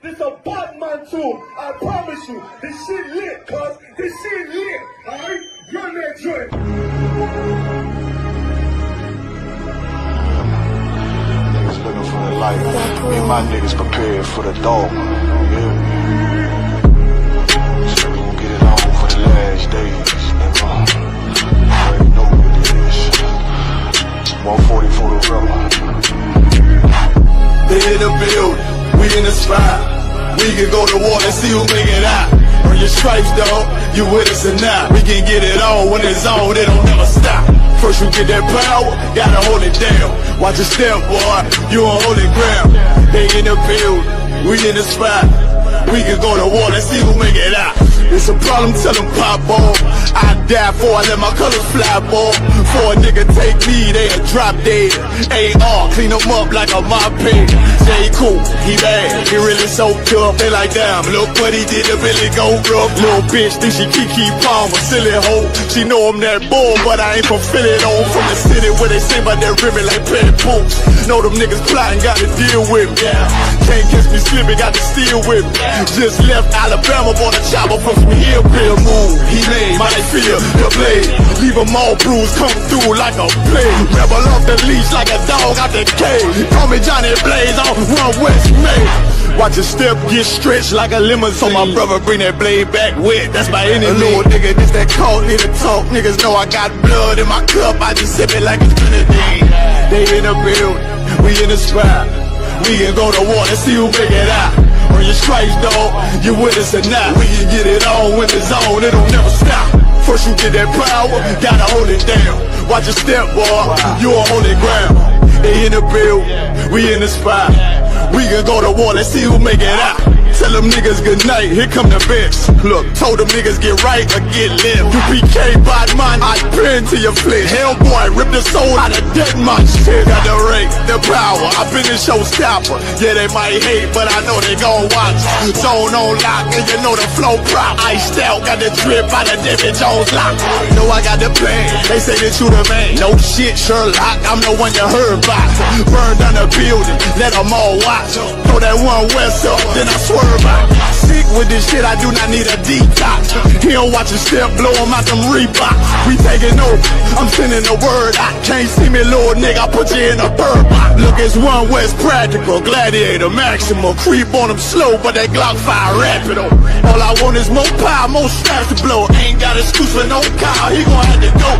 This a Batman too. I promise you. This shit lit, cuz. This shit lit. Alright? Run that joint. Niggas looking for the light. Me and my niggas prepared for the dog. Yeah. So we gon' get it on for the last days. You already know what it is. 140 for the rubber. They in the building, we in the spot. We can go to war and see who make it out. Earn your stripes, dog, you with us or not. We can get it on when it's on, they don't never stop. First you get that power, gotta hold it down. Watch your step, boy, you on holy ground. They in the building, we in the spot. We can go to war and see who make it out. It's a problem, tell them pop ball. I die for, I let my colors fly, ball. For a nigga take me, they'll drop dead. AR, clean them up like a mop pig. J. Cool, he bad, he really soaked up. They like, damn, look what he did to Billy Goat rough. Little bitch, think she Kiki Palmer, silly hoe. She know I'm that bull, but I ain't from Philly though. From the city where they say about that ribbon like petty poops. Know them niggas plotting, gotta deal with me. Can't catch me slipping, got to steal with me. Just left Alabama, bought a chopper from some hillbilly move. He made my feel the blade. Leave them all bruised, come through like a plague. Rebel off the leash like a dog out the cage. Call me Johnny Blaze on One West May. Watch your step get stretched like a limousine. So my brother bring that blade back wet, that's my enemy. A little nigga, this that cold, need to talk. Niggas know I got blood in my cup, I just sip it like it's grenadine. They in the building, we in the spot. We can go to war and see who make it out. Earn your stripes, dog, you with us or not. We can get it on when it's on, it'll never stop. First you get that power, gotta hold it down. Watch your step, boy, you on holy ground. They in the building, we in the spot. We can go to war, let's see who make it out. Tell them niggas good night, here come the best. Look, told them niggas get right or get left. UPK, bad man, I pin to your flesh. Hellboy, rip the soul out of dead man shit. Got the rate, the power, I been the showstopper. Yeah, they might hate, but I know they gon' watch. Zone on lock, and you know the flow prop. Iced out, got the drip out of David Jones lock. Know I got the plan, they say that you the man. No shit, Sherlock, I'm the one you heard about. Burn down the building, let them all watch. Throw that One West up, then I swear. Sick with this shit, I do not need a detox. He don't watch a step, blow him out them Reeboks. We taking over, I'm sending the word out. Can't see me, little nigga, I put you in a bird box. Look, it's One West practical, gladiator, maximal. Creep on them slow, but that Glock fire rapid. All I want is more power, more straps to blow. Ain't got excuse for no car, he gon' have to go.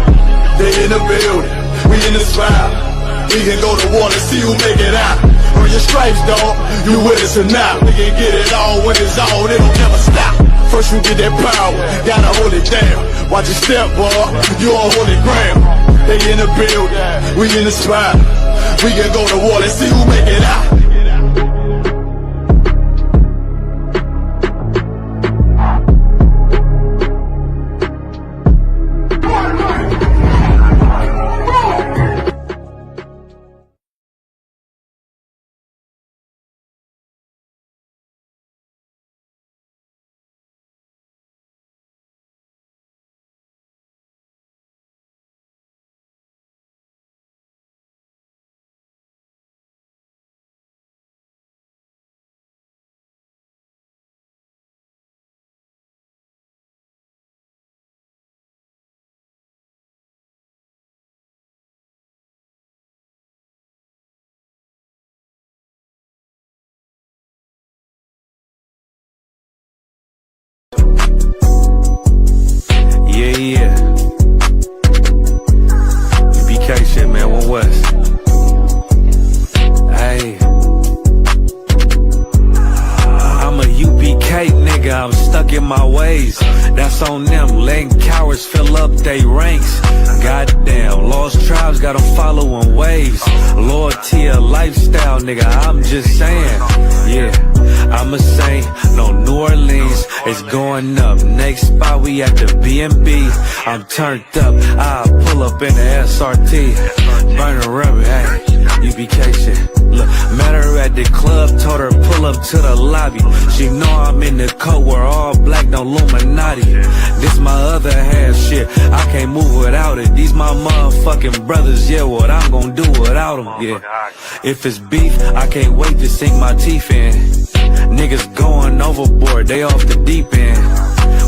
They in the building, we in the spot. We can go to war and see who make it out. Earn your stripes, dog, you with us or not. We can get it on when it's on, it'll never stop. First you get that power, gotta hold it down. Watch your step, boy, you on holy ground. They in the building, we in the spot. We can go to war, let's see who make it out. Yeah. UPK shit, man, One West. Hey. I'm a UPK nigga, I'm stuck in my ways. That's on them, letting cowards fill up they ranks. Goddamn, lost tribes got them following waves. Loyalty a lifestyle, nigga, I'm just saying. Yeah. I'm a saint, no New Orleans, it's going up. Next spot we at the B&B. I'm turned up, I'll pull up in the SRT. Burn a rubber, hey, UPK shit. Look, met her at the club, told her pull up to the lobby. She know I'm in the coat, we're all black, no Illuminati. This my other half shit, I can't move without it. These my motherfucking brothers, yeah, what I'm gonna do without them, yeah. If it's beef, I can't wait to sink my teeth in. Niggas going overboard, they off the deep end.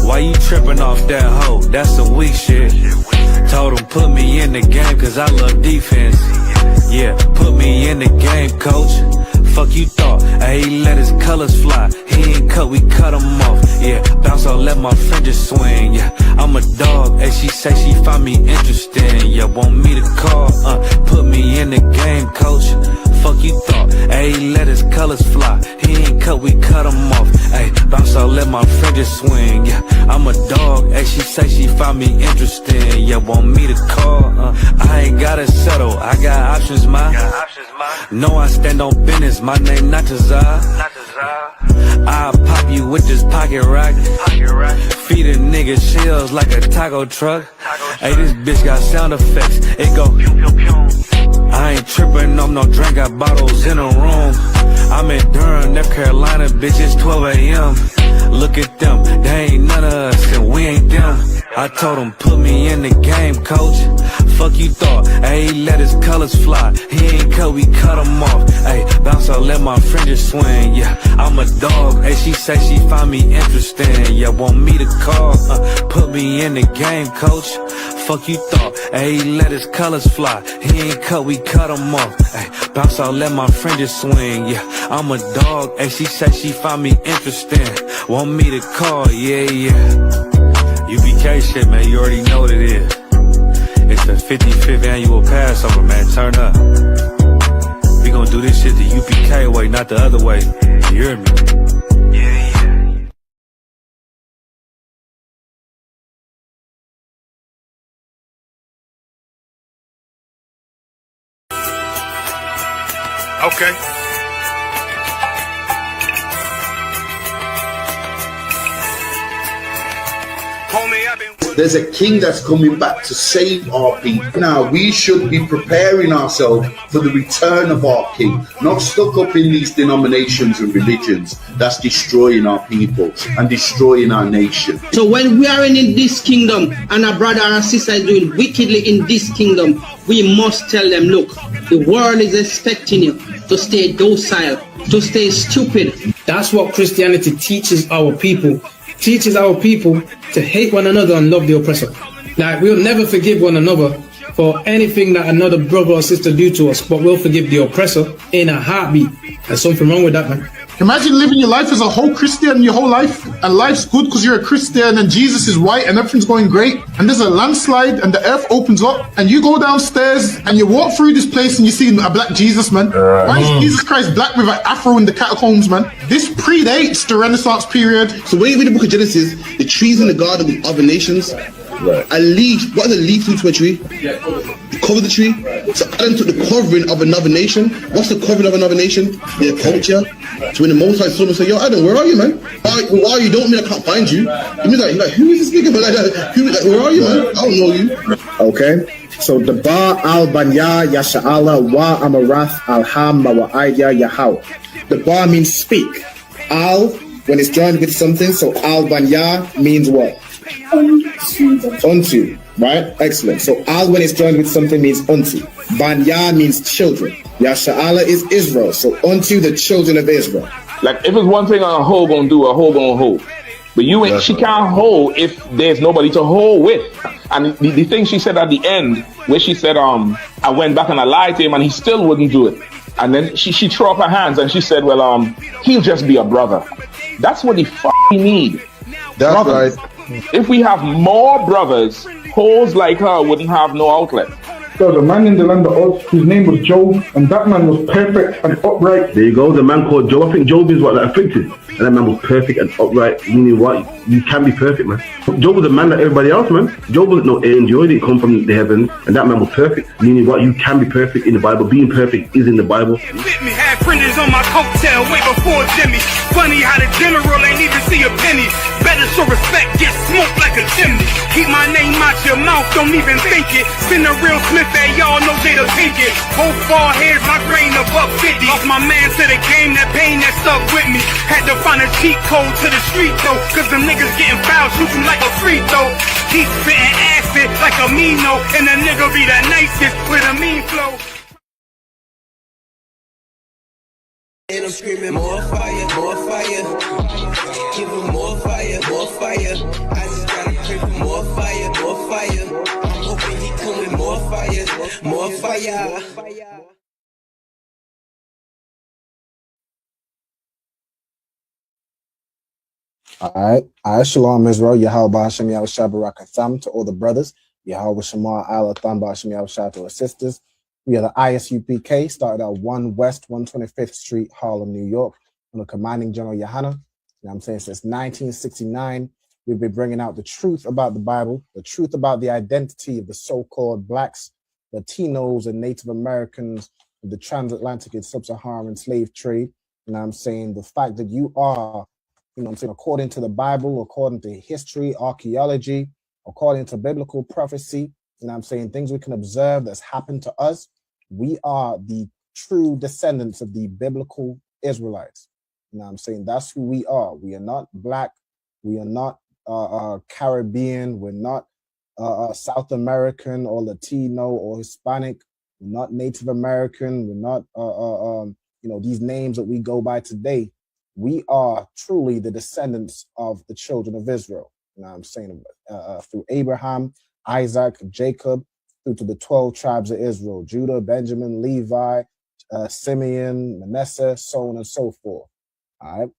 Why you tripping off that hoe? That's some weak shit. Told him put me in the game cause I love defense. Yeah, put me in the game, coach. Fuck you thought, he let his colors fly. He ain't cut, we cut him off. Yeah, bounce out, let my fringes swing. Yeah, I'm a dog, and she say she find me interesting. Yeah, want me to call, put me in the game, coach. Fuck you thought, he let his colors fly. He ain't cut, we cut him off. Hey, bounce out, let my fringes swing. Yeah, I'm a dog, and she say she find me interesting. Yeah, want me to call, I ain't gotta settle, I got options, ma. No, I stand on business, my name not Tazar. I'll pop you with this pocket rock. Feed a nigga shells like a taco truck. Hey, this bitch got sound effects, it go pew pew pew. I ain't tripping on no drink, got bottles in a room. I'm in Durham, North Carolina, bitch, it's 12 a.m. Look at them, they ain't none of us, and we ain't them. I told him, put me in the game, coach. Fuck you thought, he let his colors fly. He ain't cut, we cut him off. Hey, bounce out, let my fringes swing. Yeah, I'm a dog, hey, she say she find me interesting. Yeah, want me to call, put me in the game, coach. Fuck you thought, he let his colors fly. He ain't cut, we cut him off. Hey, bounce out, let my fringes swing. Yeah, I'm a dog, hey, she say she find me interesting. Want me to call, yeah. UPK shit, man, you already know what it is. It's the 55th annual Passover, man, turn up. We gonna do this shit the UPK way, not the other way. You hear me? Yeah. Okay. There's a king that's coming back to save our people. Now, we should be preparing ourselves for the return of our king, not stuck up in these denominations and religions that's destroying our people and destroying our nation. So when we are in this kingdom and our brother and sister is doing wickedly in this kingdom, we must tell them, look, the world is expecting you to stay docile, to stay stupid. That's what Christianity teaches our people. Teaches our people to hate one another and love the oppressor. Like, we'll never forgive one another for anything that another brother or sister do to us, but we'll forgive the oppressor in a heartbeat. There's something wrong with that, man. Imagine living your life as a whole Christian your whole life, and life's good because you're a Christian and Jesus is white and everything's going great, and there's a landslide and the earth opens up and you go downstairs and you walk through this place and you see a black Jesus, man. Why is Jesus Christ black with an afro in the catacombs, man? This predates the Renaissance period. So when you read the book of Genesis, the trees in the garden with other nations, a leaf, what is a leaf to a tree? Cover the tree. So Adam took the covering of another nation. What's the covering of another nation? Their culture. So when the Most High saw him, say, yo, Adam, where are you, man? Why are you? Don't mean I can't find you. You mean like who is this nigga? Where are you, man? I don't know you. Okay. So the Ba al Banya Yasha'ala wa Amarath al Ham wa Aidya Yahau. The Ba means speak. Al, when it's joined with something, so al Banya means what? Unto, right? Excellent. So al when it's joined with something means unto. Banya means children. Yasha'ala is Israel. So unto the children of Israel. Like if it's one thing a hoe gonna do, a hoe gonna hold. But you ain't, she can't hold if there's nobody to hold with. And the thing she said at the end, where she said, I went back and I lied to him and he still wouldn't do it. And then she threw up her hands and she said, well, he'll just be a brother. That's what he need. That's brothers. Right. If we have more brothers, hoes like her wouldn't have no outlet. There was a man in the land of Oz, his name was Job, and that man was perfect and upright. There you go, the man called Job. I think Job is what, afflicted. And that man was perfect and upright, meaning what? You can be perfect, man. Job was a man like everybody else, man. Job wasn't no angel, he didn't come from the heaven, and that man was perfect, meaning what? You can be perfect in the Bible. Being perfect is in the Bible. With me, had printers on my coattail way before Jimmy. Funny how the general ain't even see a penny. Better show respect, get smoked like a chimney. Keep my name out your mouth, don't even think it. Send a real Smith at y'all know they the pink it. Both ball heads, my grain above 50. Lost my man to the game, that pain that stuck with me. Had to find a cheat code to the street though, cause them niggas getting foul, shoot you like a free throw. Keep spitting acid like a Mino, and the nigga be the nicest with a mean flow. And I'm screaming more fire, more fire. Give him more fire, more fire. I just gotta pray for more fire, more fire. I'm hoping he come with more fire, more fire. All right, Shalom Israel, Yahweh Hashem Yahushua Barakatham to all the brothers, Yahweh Shema Alatham Hashem Yahushua to our sisters. We are the ISUPK, started at 1 West 125th Street, Harlem, New York, under commanding General Yohana. You know what I'm saying? Since 1969, we've been bringing out the truth about the Bible, the truth about the identity of the so-called blacks, Latinos, and Native Americans, the transatlantic and sub-Saharan slave trade. You know what I'm saying? The fact that you are, you know what I'm saying, according to the Bible, according to history, archaeology, according to biblical prophecy, you know what I'm saying, things we can observe that's happened to us, we are the true descendants of the biblical Israelites. You know what I'm saying? That's who we are. We are not black. We are not Caribbean. We're not South American or Latino or Hispanic. We're not Native American. We're not, you know, these names that we go by today. We are truly the descendants of the children of Israel. You know what I'm saying? Through Abraham, Isaac, Jacob, through to the 12 tribes of Israel, Judah, Benjamin, Levi, Simeon, Manasseh, so on and so forth. All right.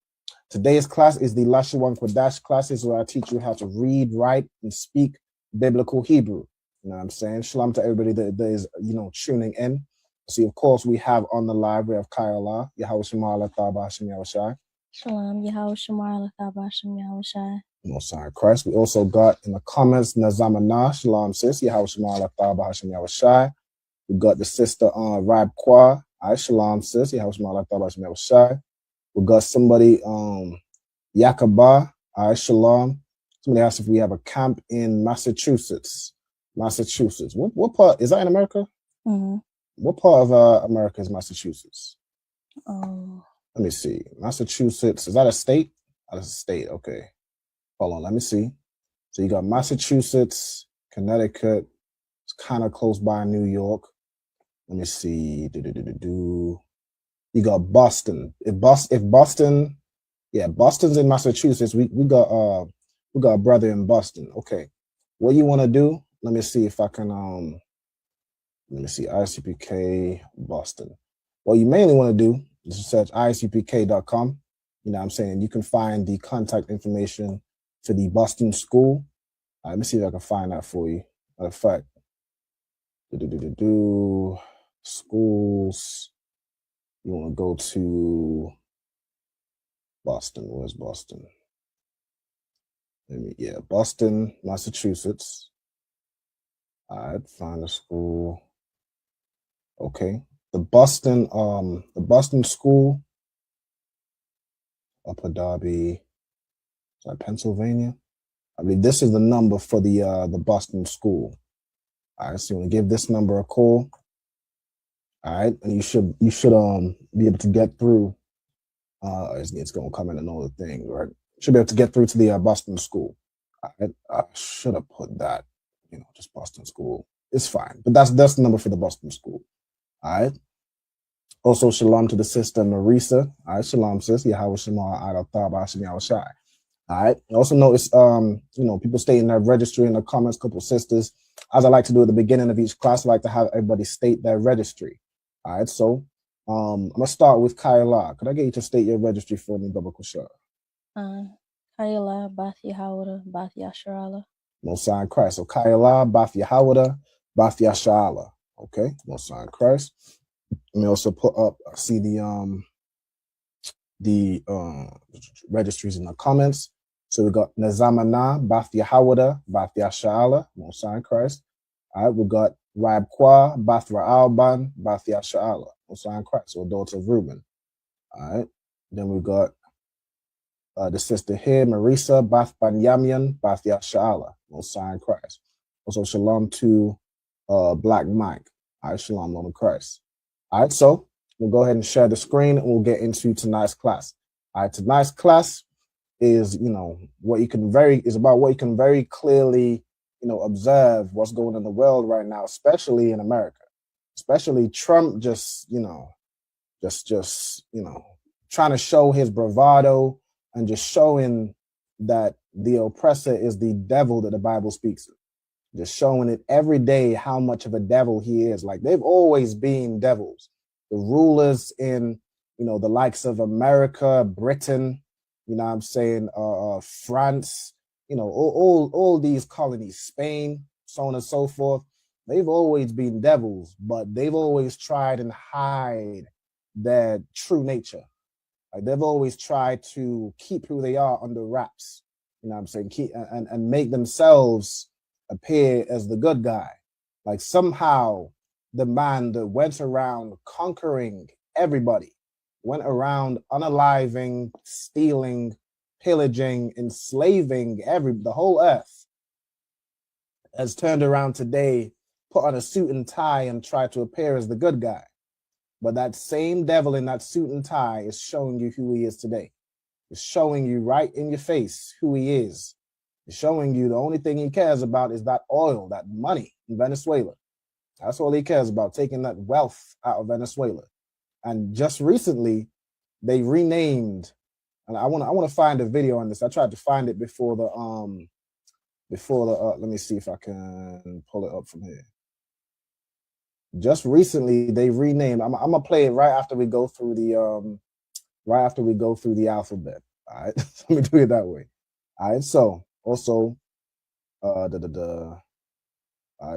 Today's class is the Lashawan Qadash classes, where I teach you how to read, write, and speak biblical Hebrew. You know what I'm saying? Shalom to everybody that is, you know, tuning in. See, of course, we have on the live, we have Kayala, Yahweh Shema Allah Thaba Hashem Yahushai. Shalom, Yahweh Shema Allah Thaba Hashem Yahushai. Most High Christ. We also got in the comments Nazamana, Shalom sis, Yahweh Shema Allah Thaba Hashem Yahushai. We got the sister Rab Kwa, Shalom sis, Yahweh Shema Allah Thaba Hashem Yahushai. We got somebody Yakaba, Shalom. Somebody asked if we have a camp in Massachusetts. What part is that in America? Mm-hmm. What part of America is Massachusetts? Oh. Let me see. Massachusetts, is that a state? That's a state, okay. Hold on, let me see. So you got Massachusetts, Connecticut. It's kind of close by New York. Let me see. You got Boston. If Boston, yeah, Boston's in Massachusetts. We got a brother in Boston. Okay. What you want to do? Let me see if I can let me see, ISUPK Boston. What you mainly want to do is search isupk.com. You know what I'm saying? You can find the contact information for the Boston school. Let me see if I can find that for you. Matter of fact, schools. You want to go to Boston. Where's Boston? Boston, Massachusetts. All right, find a school. Okay, the Boston school, Upper Darby, is that Pennsylvania? I believe this is the number for the Boston school. All right, so you want to give this number a call. All right, and you should be able to get through. It's gonna come in another thing, right? Should be able to get through to the Boston school. All right, I should have put that, you know, just Boston school. It's fine, but that's the number for the Boston school. All right. Also, shalom to the sister Marisa. All right, shalom sis. Yahweh Shema Allah Thaba Hashem Yahushai. All right. Also notice, you know, people state in their registry in the comments, couple sisters. As I like to do at the beginning of each class, I like to have everybody state their registry. All right. So, I'm gonna start with Kayla. Could I get you to state your registry for me, Baba Kushar? Kayla Bath Yahawada Bath Yasharala. Most High Christ. So Kayla Bath Yahawada Bath Yasharala. Okay, Most High Christ. Let me also put up, see the registries in the comments. So we got Nazamana, Bath Yahawada, Bath Yasha'ala, Most High Christ. All right, we got Rab Kwa, Bath Ra'alban, Bath Yasha'ala, Most High Christ, or daughter of Reuben. All right, then we got the sister here, Marisa, Bath Banyamian, Bath Yasha'ala, Most High Christ. Also, shalom to Black Mike. All right, shalom, Lord of Christ. All right, so we'll go ahead and share the screen and we'll get into tonight's class. All right, tonight's class is, you know, what you can very clearly, you know, observe what's going on in the world right now, especially in America. Especially Trump just trying to show his bravado and just showing that the oppressor is the devil that the Bible speaks of. Just showing it every day how much of a devil he is. Like, they've always been devils. The rulers in, the likes of America, Britain, France, all these colonies, Spain, so on and so forth. They've always been devils, but they've always tried and hide their true nature. Like, they've always tried to keep who they are under wraps, keep and make themselves appear as the good guy. Like, somehow the man that went around conquering everybody, went around unaliving, stealing, pillaging, enslaving the whole earth, has turned around today, put on a suit and tie and tried to appear as the good guy. But that same devil in that suit and tie is showing you who he is today. It's showing you right in your face who he is. It's showing you the only thing he cares about is that oil, that money in Venezuela. That's all he cares about, taking that wealth out of Venezuela. And just recently, they renamed, and I want to find a video on this. I tried to find it before the let me see if I can pull it up from here. Just recently, they renamed. I'm gonna play it right after we go through the alphabet. All right, let me do it that way. All right, so also,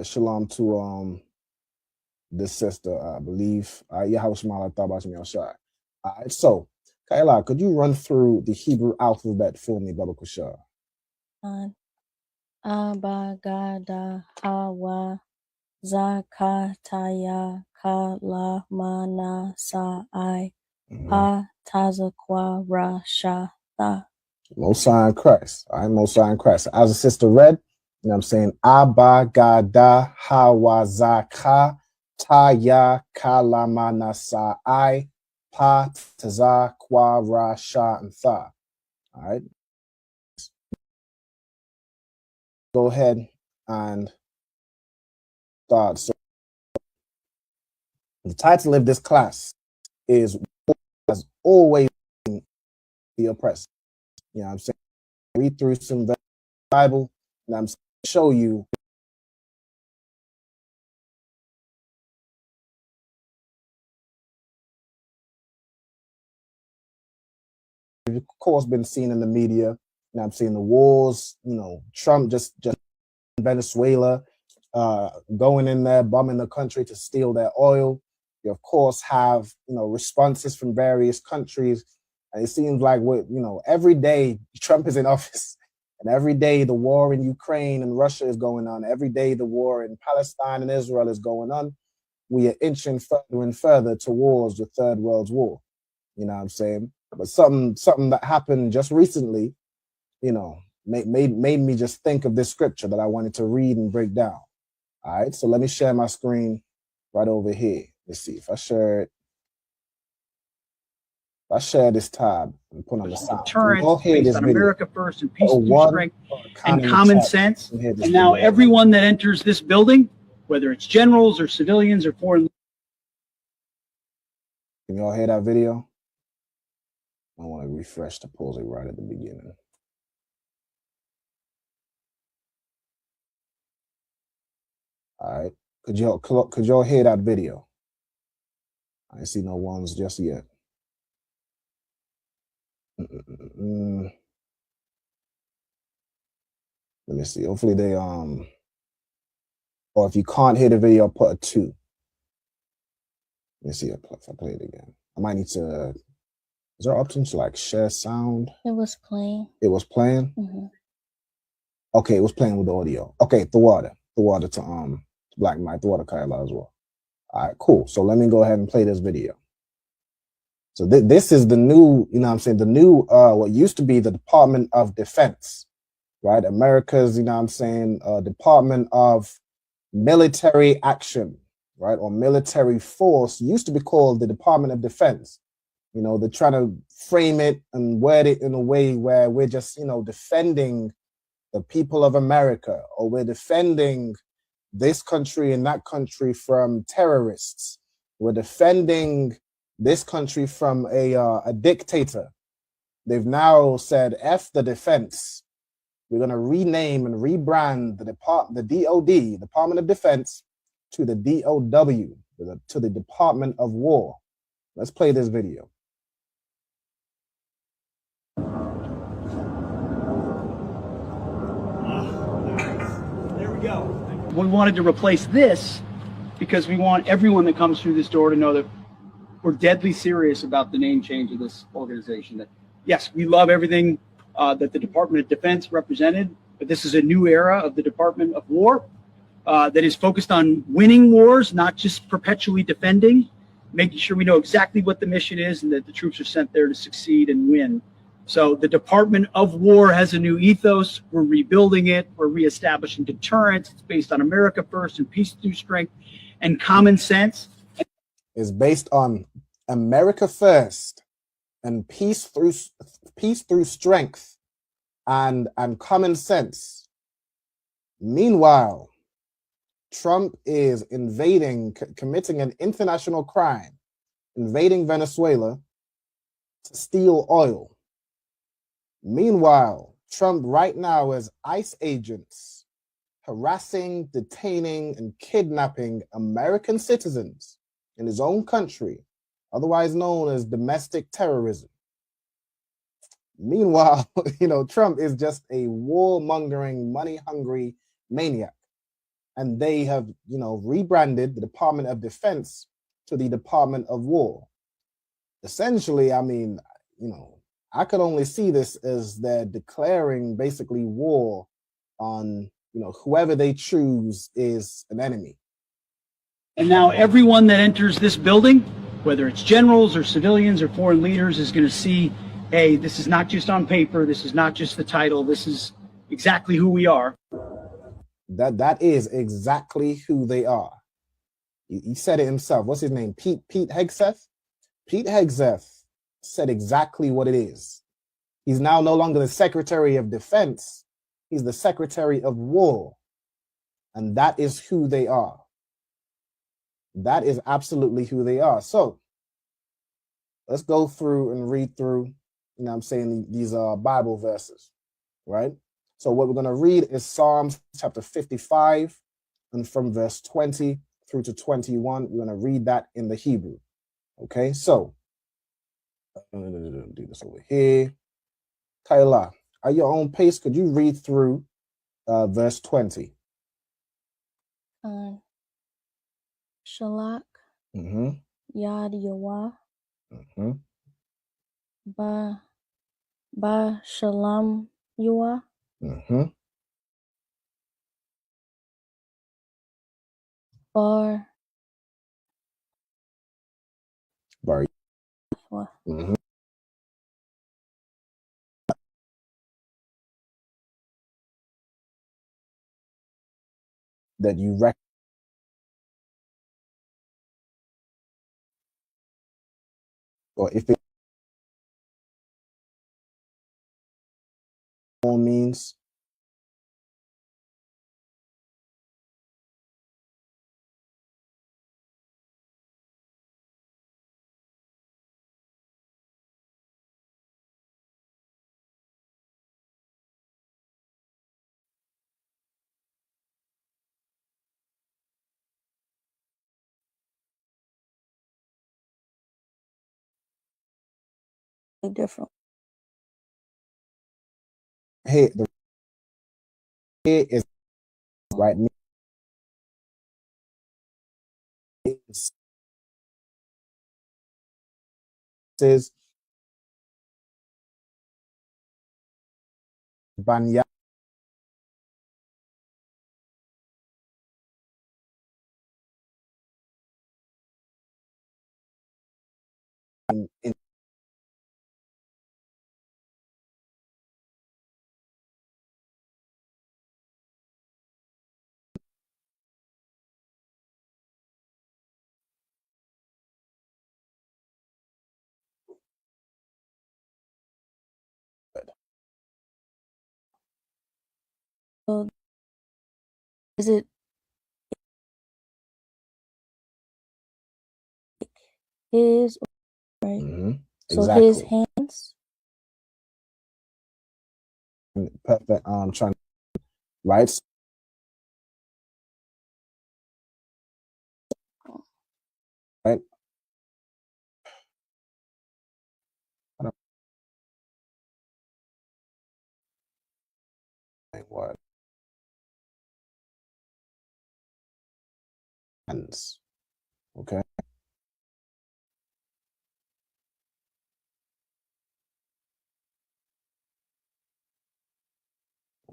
shalom to this sister, I believe. Yahweh Shemala Tabashim Yashai. All right, so Kaila, could you run through the Hebrew alphabet for me, Baba Kushar? Abba, Gada, Hawa, Zakataya, Kala, Mana, Sa'ai, Pa, Tazakwa, Rasha, Tha. Most High in Christ. All right, Most High in Christ. As a sister read, I'm saying Abba, Gada, Hawa, Zaka, Taya, Kala, Mana, Sa'ai, Pa, Tazakwa, Rasha, and Tha. All right. Go ahead and start. So the title of this class is "Has Always Been the Oppressor." You know what I'm saying? Read through some Bible, and I'm show you of course been seen in the media. I'm seeing the wars, Trump just Venezuela, going in there, bombing the country to steal their oil. You of course have, responses from various countries. And it seems like every day Trump is in office, and every day the war in Ukraine and Russia is going on. Every day the war in Palestine and Israel is going on. We are inching further and further towards the Third World War. You know what I'm saying? But something that happened just recently, made me just think of this scripture that I wanted to read and break down. All right, so let me share my screen right over here. Let's see if I share it. If I share this tab and put on the sound. Deterrence based on America first and peace through strength and common sense. And now everyone that enters this building, whether it's generals or civilians or foreign. Can y'all hear that video? I want to refresh to pause it right at the beginning. All right. Could y'all hear that video? I ain't see no ones just yet. Let me see. Hopefully they or if you can't hear the video, put a 2. Let me see if I play it again. I might need to. Is there options to like share sound? It was playing. It was playing? Mm-hmm. Okay, it was playing with the audio. Okay, the water to Black Mike, the water Kyla as well. All right, cool. So let me go ahead and play this video. So this is the new, the new, what used to be the Department of Defense, right? America's, Department of Military Action, right? Or military force used to be called the Department of Defense. They're trying to frame it and word it in a way where we're just, defending the people of America, or we're defending this country and that country from terrorists. We're defending this country from a dictator. They've now said, F the defense. We're going to rename and rebrand the DOD, Department of Defense, to the DOW, to the Department of War. Let's play this video. There we go. We wanted to replace this because we want everyone that comes through this door to know that we're deadly serious about the name change of this organization. That yes, we love everything that the Department of Defense represented, but this is a new era of the Department of War that is focused on winning wars, not just perpetually defending, making sure we know exactly what the mission is and that the troops are sent there to succeed and win. So the Department of War has a new ethos. We're rebuilding it. We're reestablishing deterrence. It's based on America first and peace through strength and common sense. It's based on America first and peace through strength and common sense. Meanwhile, Trump is committing an international crime, invading Venezuela to steal oil. Meanwhile, Trump right now has ICE agents harassing, detaining, and kidnapping American citizens in his own country, otherwise known as domestic terrorism. Meanwhile, Trump is just a warmongering, money-hungry maniac. And they have, rebranded the Department of Defense to the Department of War. Essentially, I could only see this as they're declaring basically war on, whoever they choose is an enemy. And now everyone that enters this building, whether it's generals or civilians or foreign leaders, is going to see, hey, this is not just on paper. This is not just the title. This is exactly who we are. That is exactly who they are. He said it himself. What's his name? Pete Hegseth? Pete Hegseth said exactly what it is. He's now no longer the Secretary of Defense. He's the Secretary of War. And that is who they are. That is absolutely who they are. So let's go through and read through, these Bible verses, right? So what we're going to read is Psalms chapter 55, and from verse 20 through to 21, we're going to read that in the Hebrew. Okay, so I'm going to do this over here. Kayla, at your own pace, could you read through verse 20? Shalak, Yad Yawah, Ba Shalom Yawah. Bar. That you reckon. Or if it all means. Different. Here is right now. Says Banya. In So is it his Right. Mm-hmm. So Exactly. his hands. Perfect. Trying right. Right. I don't think what hands. Okay.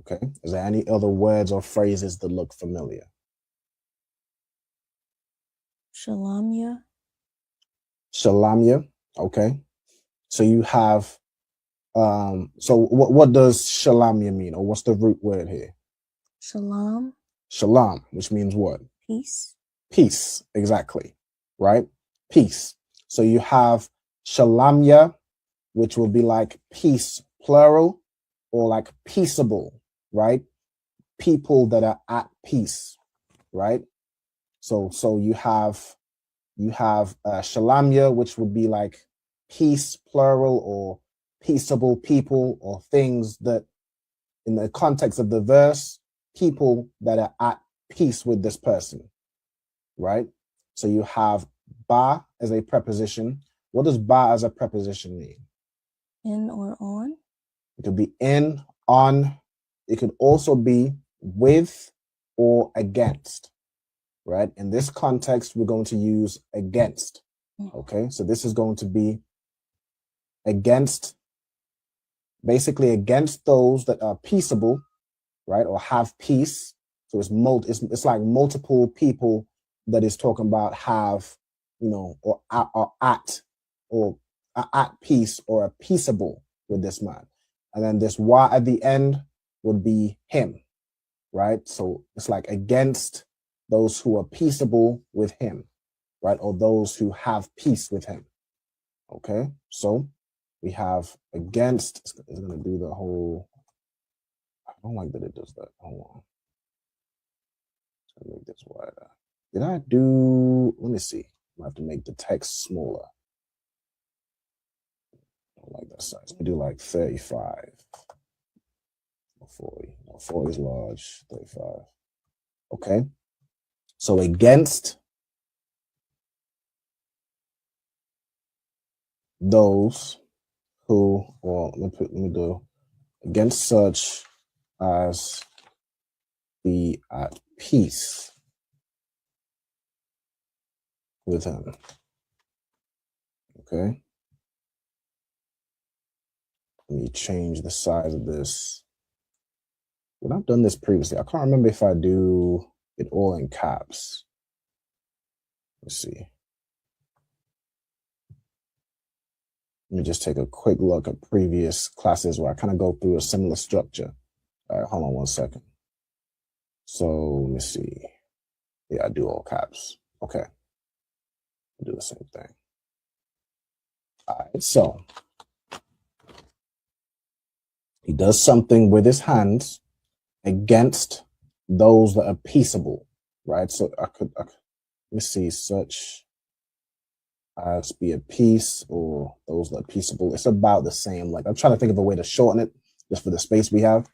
Okay. Is there any other words or phrases that look familiar? Shalamya. Shalamya. Okay. So you have so what does shalamya mean, or what's the root word here? Shalom. Shalom, which means what? Peace. Peace, exactly. Right? Peace. So you have shalamya, which will be like peace, plural, or like peaceable, right? People that are at peace, right? So you have shalamya, which would be like peace, plural, or peaceable people, or things that, in the context of the verse, people that are at peace with this person, right? So you have ba as a preposition. What does ba as a preposition mean? In or on. It could be in, on. It could also be with or against, right? In this context, we're going to use against. Okay, so this is going to be against, basically against those that are peaceable, right, or have peace. So it's like multiple people that is talking about have, or at peace or are peaceable with this man. And then this wa at the end would be him, right? So it's like against those who are peaceable with him, right? Or those who have peace with him. Okay, so we have against. It's going to do the whole. I don't like that it does that. Hold on. Let's make this wider. Did I do? Let me see. I have to make the text smaller. I don't like that size. Let me do like 35 or 40. No, 40 is large. 35. Okay. So against those who, well, let me do against such as be at peace with him. Okay. Let me change the size of this. When I've done this previously, I can't remember if I do it all in caps. Let's see. Let me just take a quick look at previous classes where I kind of go through a similar structure. All right, hold on 1 second. So let me see. Yeah, I do all caps. Okay. I'll do the same thing. All right, so he does something with his hands against those that are peaceable, right? So let me see, such as be at peace or those that are peaceable. It's about the same. Like, I'm trying to think of a way to shorten it just for the space we have.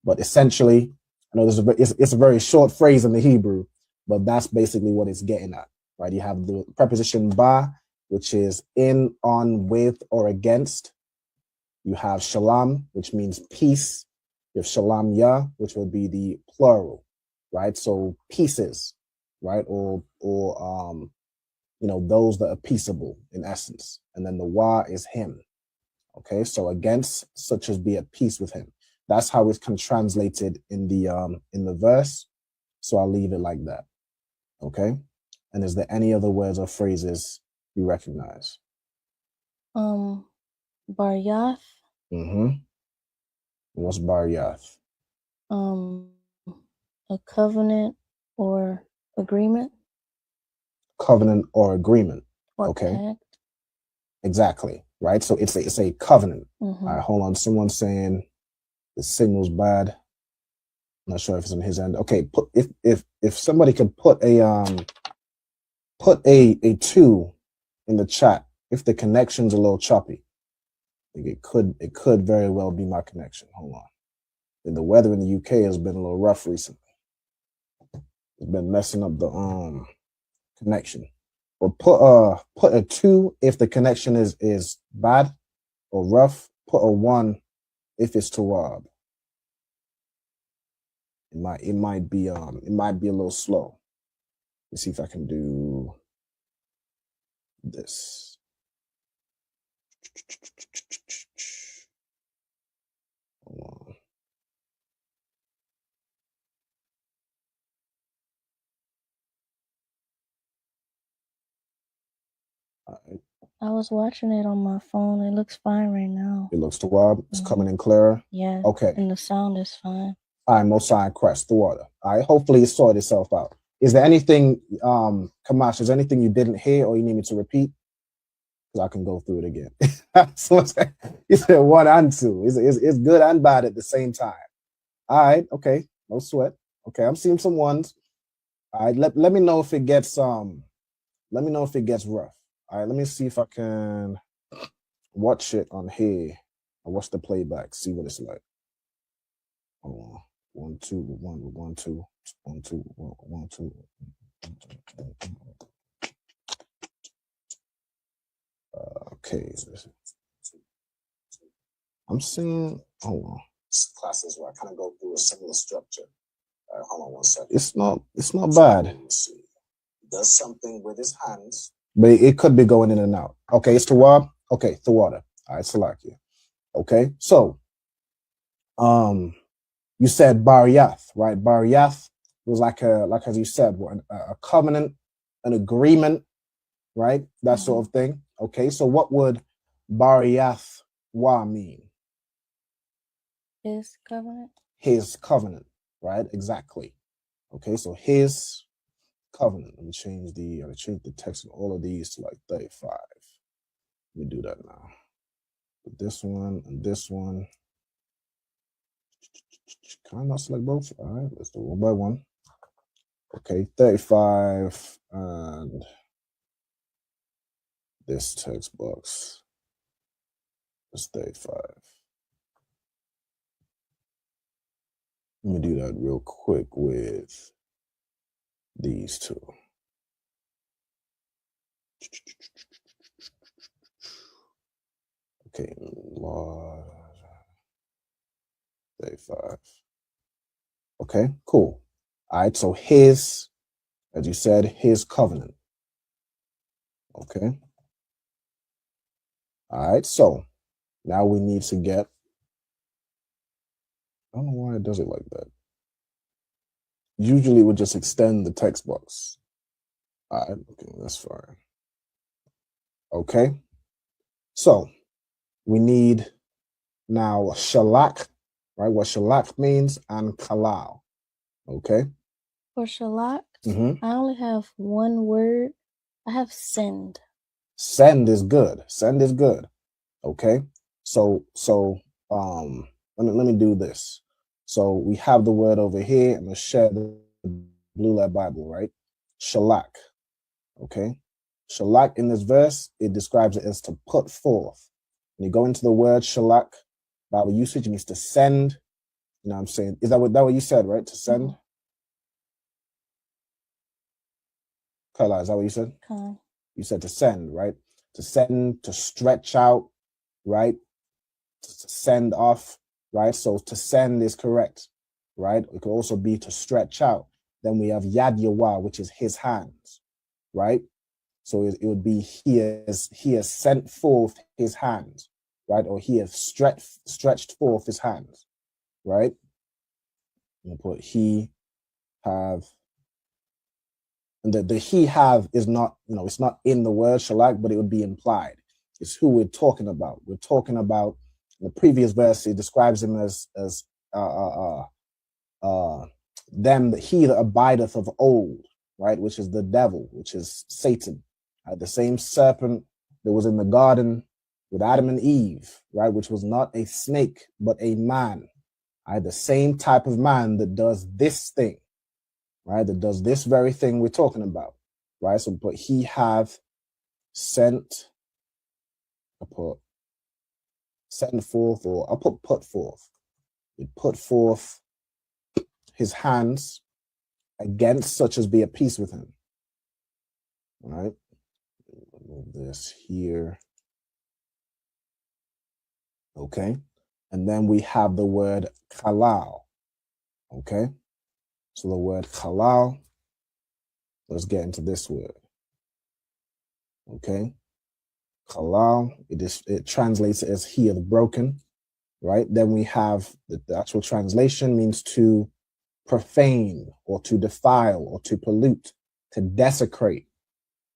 But essentially, I know it's a very short phrase in the Hebrew, but that's basically what it's getting at, right? You have the preposition ba, which is in, on, with, or against. You have shalom, which means peace. You have shalom ya, which will be the plural, right? So pieces, right? Or those that are peaceable in essence. And then the wa is him. Okay, so against such as be at peace with him. That's how it's kind of translated in the verse. So I'll leave it like that. Okay. And is there any other words or phrases you recognize? Baryath. Mm-hmm. What's Baryath? A covenant or agreement. Covenant or agreement. Or okay. Pact. Exactly. Right. So it's a covenant. Mm-hmm. All right. Hold on. Someone's saying the signal's bad. I'm not sure if it's on his end. Okay. If somebody could put a 2 in the chat, If the connection's a little choppy, I think it could very well be my connection. Hold on. And the weather in the UK has been a little rough recently. It's been messing up the connection. Or put a 2 if the connection is bad or rough. Put a 1 if it's Tawab. It might be a little slow. Let's see if I can do this. Hold on. I was watching it on my phone. It looks fine right now. It looks Tawab. It's coming in clearer. Yeah. Okay. And the sound is fine. All right, Most High Crest, the water. All right, hopefully it sorted itself out. Is there anything, Kamash, is there anything you didn't hear or you need me to repeat? Because I can go through it again. So you said 1 and 2. It's good and bad at the same time. All right, okay, no sweat. Okay, I'm seeing some 1s. All right, let me know if it gets rough. All right, let me see if I can watch it on here. I watch the playback, see what it's like. Hold on. 1 2 1 1 2 1 2 1 2. Okay. I'm seeing. Hold on. Classes where I kind of go through a similar structure. All right, hold on 1 second. It's not bad. Let me see. He does something with his hands, but it could be going in and out. Okay, it's Tawab. Okay, Tawada. All right, Salakia. Okay, so you said Bariyath, right? Bariyath was like as you said, a covenant, an agreement, right? That sort of thing. Okay, so what would Bariyath Wa mean? His covenant. His covenant, right? Exactly. Okay, so his covenant. Let me change the text of all of these to like 35. Let me do that now. This one and this one. Can I not select both? All right, let's do 1 by 1. Okay, 35 and this text box is 35. Let me do that real quick with these two. Okay, 35. Okay, cool. All right, so his, as you said, his covenant. Okay. All right, so now we need to get, I don't know why it does it like that. Usually we just extend the text box. All right, okay, that's fine. Okay, so we need now shalak, right? What shalak means, and kalal. Okay. For shalak, Mm-hmm. I only have 1 word. I have send. Send is good. Send is good. Okay. So let me do this. So we have the word over here. I'm gonna share the Blue Letter Bible, right? Shalak. Okay. Shalak in this verse, it describes it as to put forth. When you go into the word shalak, Bible usage, it means to send. You know what I'm saying? Is that what you said, right? To send? Carla, is that what you said? You said to send, right? To send, to stretch out, right? To send off, right? So to send is correct, right? It could also be to stretch out. Then we have Yad Yawah, which is his hands, right? So it would be he has sent forth his hands, right? Or he has stretched forth his hands, right? I'm gonna put he have. And the he have is not, it's not in the word shalak, but it would be implied. It's who we're talking about. We're talking about, in the previous verse, it describes him as them, he that abideth of old, right? Which is the devil, which is Satan. The same serpent that was in the garden with Adam and Eve, right? Which was not a snake, but a man. Right? The same type of man that does this thing. Right, that does this very thing we're talking about, right? So, but he have sent I put send forth, or I put forth. He put forth his hands against such as be at peace with him. All right. Move this here. Okay. And then we have the word halal. Okay. So the word halal, let's get into this word. Okay. Halal, it translates as he hath broken. Right. Then we have the actual translation means to profane or to defile or to pollute, to desecrate,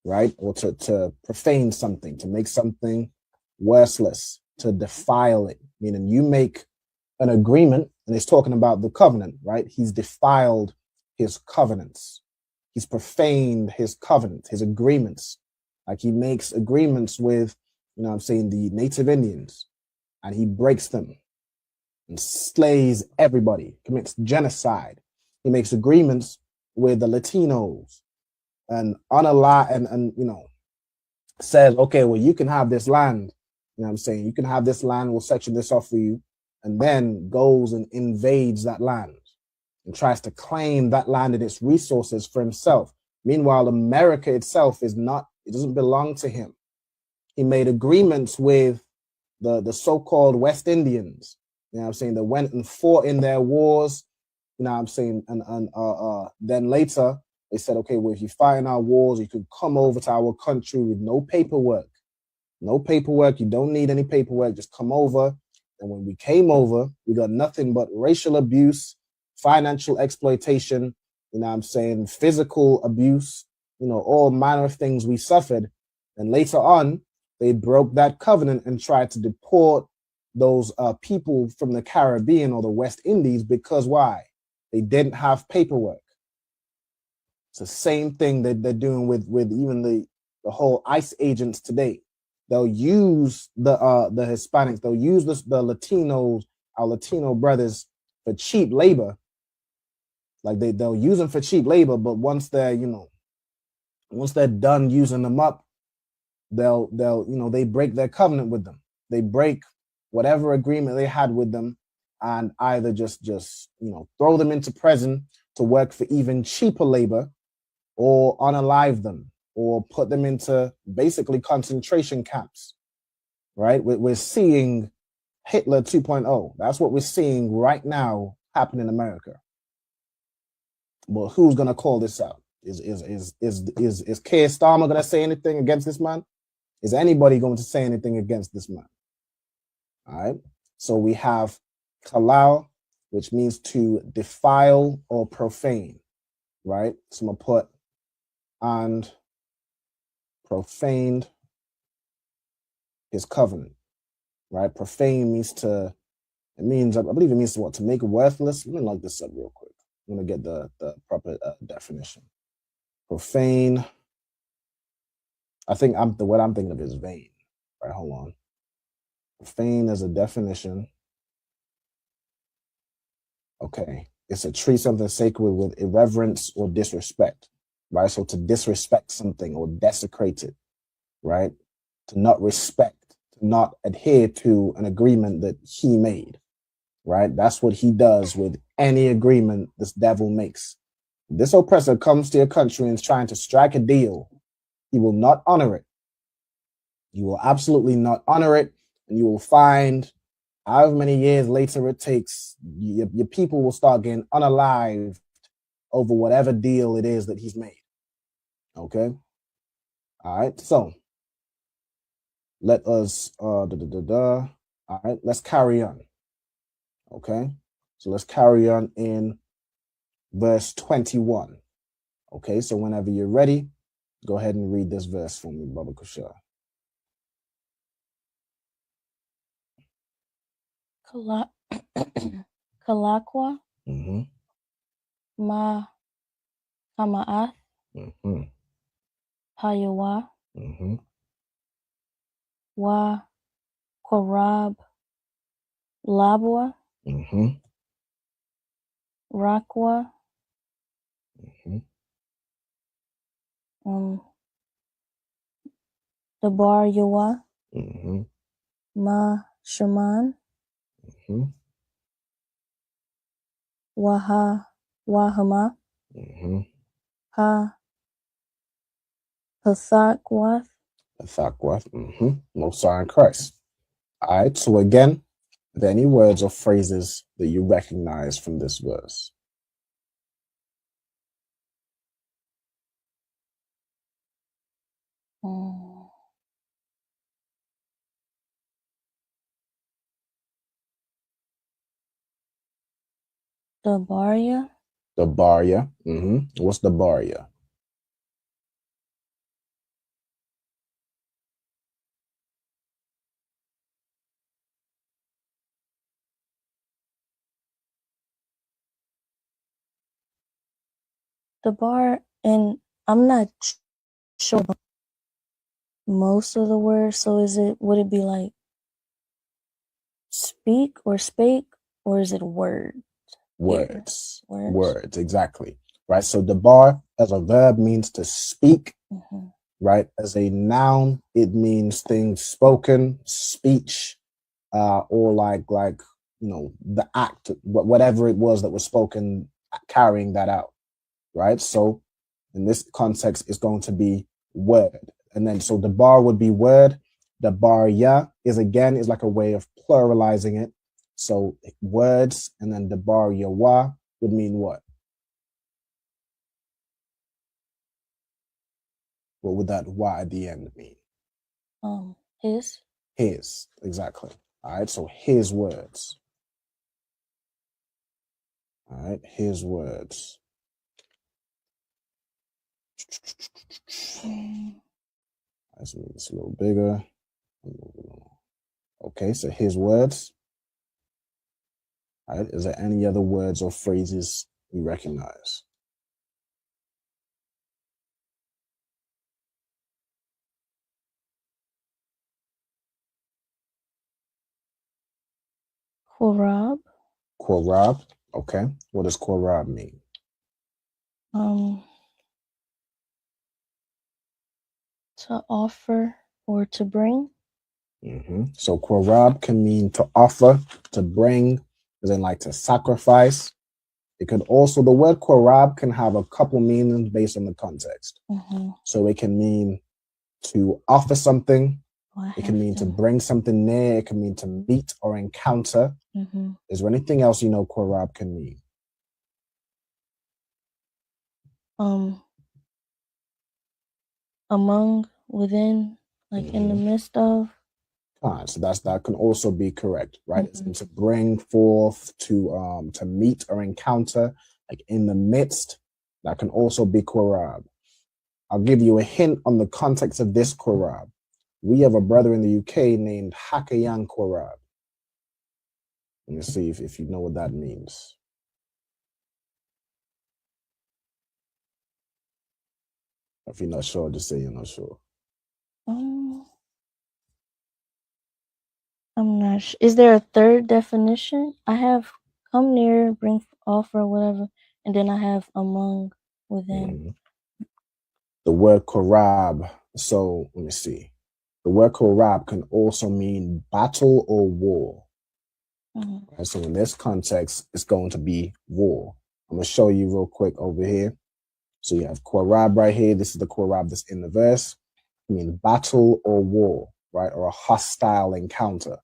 right? Or to profane something, to make something worthless, to defile it, meaning you make an agreement, and it's talking about the covenant, right? He's defiled his covenants. He's profaned his covenant, his agreements. Like he makes agreements with, you know what I'm saying, the Native Indians, and he breaks them and slays everybody, commits genocide. He makes agreements with the Latinos and and you know, says, okay, well, you can have this land. You know what I'm saying? You can have this land, we'll section this off for you, and then goes and invades that land and tries to claim that land and its resources for himself. Meanwhile, America itself is not, it doesn't belong to him. He made agreements with the so-called West Indians, you know what I'm saying, that went and fought in their wars, you know what I'm saying, and then later they said, okay, well, if you fight in our wars, you could come over to our country with no paperwork. No paperwork, you don't need any paperwork, just come over. And when we came over, we got nothing but racial abuse, financial exploitation, you know what I'm saying, physical abuse, you know, all manner of things we suffered. And later on, they broke that covenant and tried to deport those people from the Caribbean or the West Indies because why? They didn't have paperwork. It's the same thing that they're doing with even the whole ICE agents today. They'll use the Hispanics, they'll use the Latinos, our Latino brothers, for cheap labor. Like they'll use them for cheap labor, but once they're, you know, once they're done using them up, they'll you know, they break their covenant with them. They break whatever agreement they had with them and either just you know, throw them into prison to work for even cheaper labor, or unalive them, or put them into basically concentration camps, right? We're seeing Hitler 2.0. That's what we're seeing right now happen in America. But who's gonna call this out? Is Keir Starmer gonna say anything against this man? Is anybody going to say anything against this man? All right. So we have halal, which means to defile or profane, right? So I'm gonna put and profaned his covenant, right? Profane means to, it means, I believe it means to what? To make worthless. Let me look this up real quick. I'm gonna get the proper definition. Profane. I think the word I'm thinking of is vain. Right, hold on. Profane as a definition. Okay, it's to treat something sacred with irreverence or disrespect, right? So to disrespect something or desecrate it, right? To not respect, to not adhere to an agreement that he made, right? That's what he does with any agreement this devil makes. This oppressor comes to your country and is trying to strike a deal. He will not honor it. You will absolutely not honor it, and you will find however many years later it takes, your people will start getting unalived over whatever deal it is that he's made. Okay? All right, so let us, all right, let's carry on. Okay? So let's carry on in verse 21. Okay, so whenever you're ready, go ahead and read this verse for me, Baba Kushar. Kalakwa, Ma Hamaath, Hayawa, Wa Korab, Labwa, Rakwa, Dabar Yawa, Ma Shaman, Mm-hmm. Wahama, Mm-hmm. Ha Hathakwath. Thakwath. Mm-hmm. Most are in Christ. All right. So again, are there any words or phrases that you recognize from this verse? The Barya. The Barya. Mm-hmm. What's the Barya? The bar, and I'm not sure about most of the words. So would it be like speak or spake, or is it word? Words. Yeah. Words, exactly. Right. So the bar as a verb means to speak. Mm-hmm. Right. As a noun, it means things spoken, speech, or like the act, whatever it was that was spoken, carrying that out. Right. So in this context, it's going to be word. And then so the bar would be word. The bar ya is like a way of pluralizing it. So words, and then the bar yawa would mean what? What would that wa at the end mean? His. His, exactly. All right, so his words. All right, his words. Let's make this a little bigger. Okay, so his words. All right, is there any other words or phrases you recognize? Korab. Korab. Okay, what does korab mean? To offer or to bring. Mm-hmm. So korab can mean to offer, to bring, as in like to sacrifice. It could also, the word korab can have a couple meanings based on the context. Mm-hmm. So it can mean to offer something. It can mean to bring something near. It can mean to meet or encounter. Mm-hmm. Is there anything else you know korab can mean? Among, within, like in the midst of. So that can also be correct, right? Mm-hmm. It's to bring forth, to meet or encounter, like in the midst. That can also be korab. I'll give you a hint on the context of this korab. We have a brother in the UK named Hakayan Korab. Let me see if you know what that means. If you're not sure, just say you're not sure. I'm not sure. Is there a third definition? I have come near, bring, offer, whatever, and then I have among, within. Mm-hmm. The word korab. So let me see. The word korab can also mean battle or war. Mm-hmm. Right, so in this context, it's going to be war. I'm going to show you real quick over here. So you have korab right here. This is the korab that's in the verse. I mean battle or war, right? Or a hostile encounter.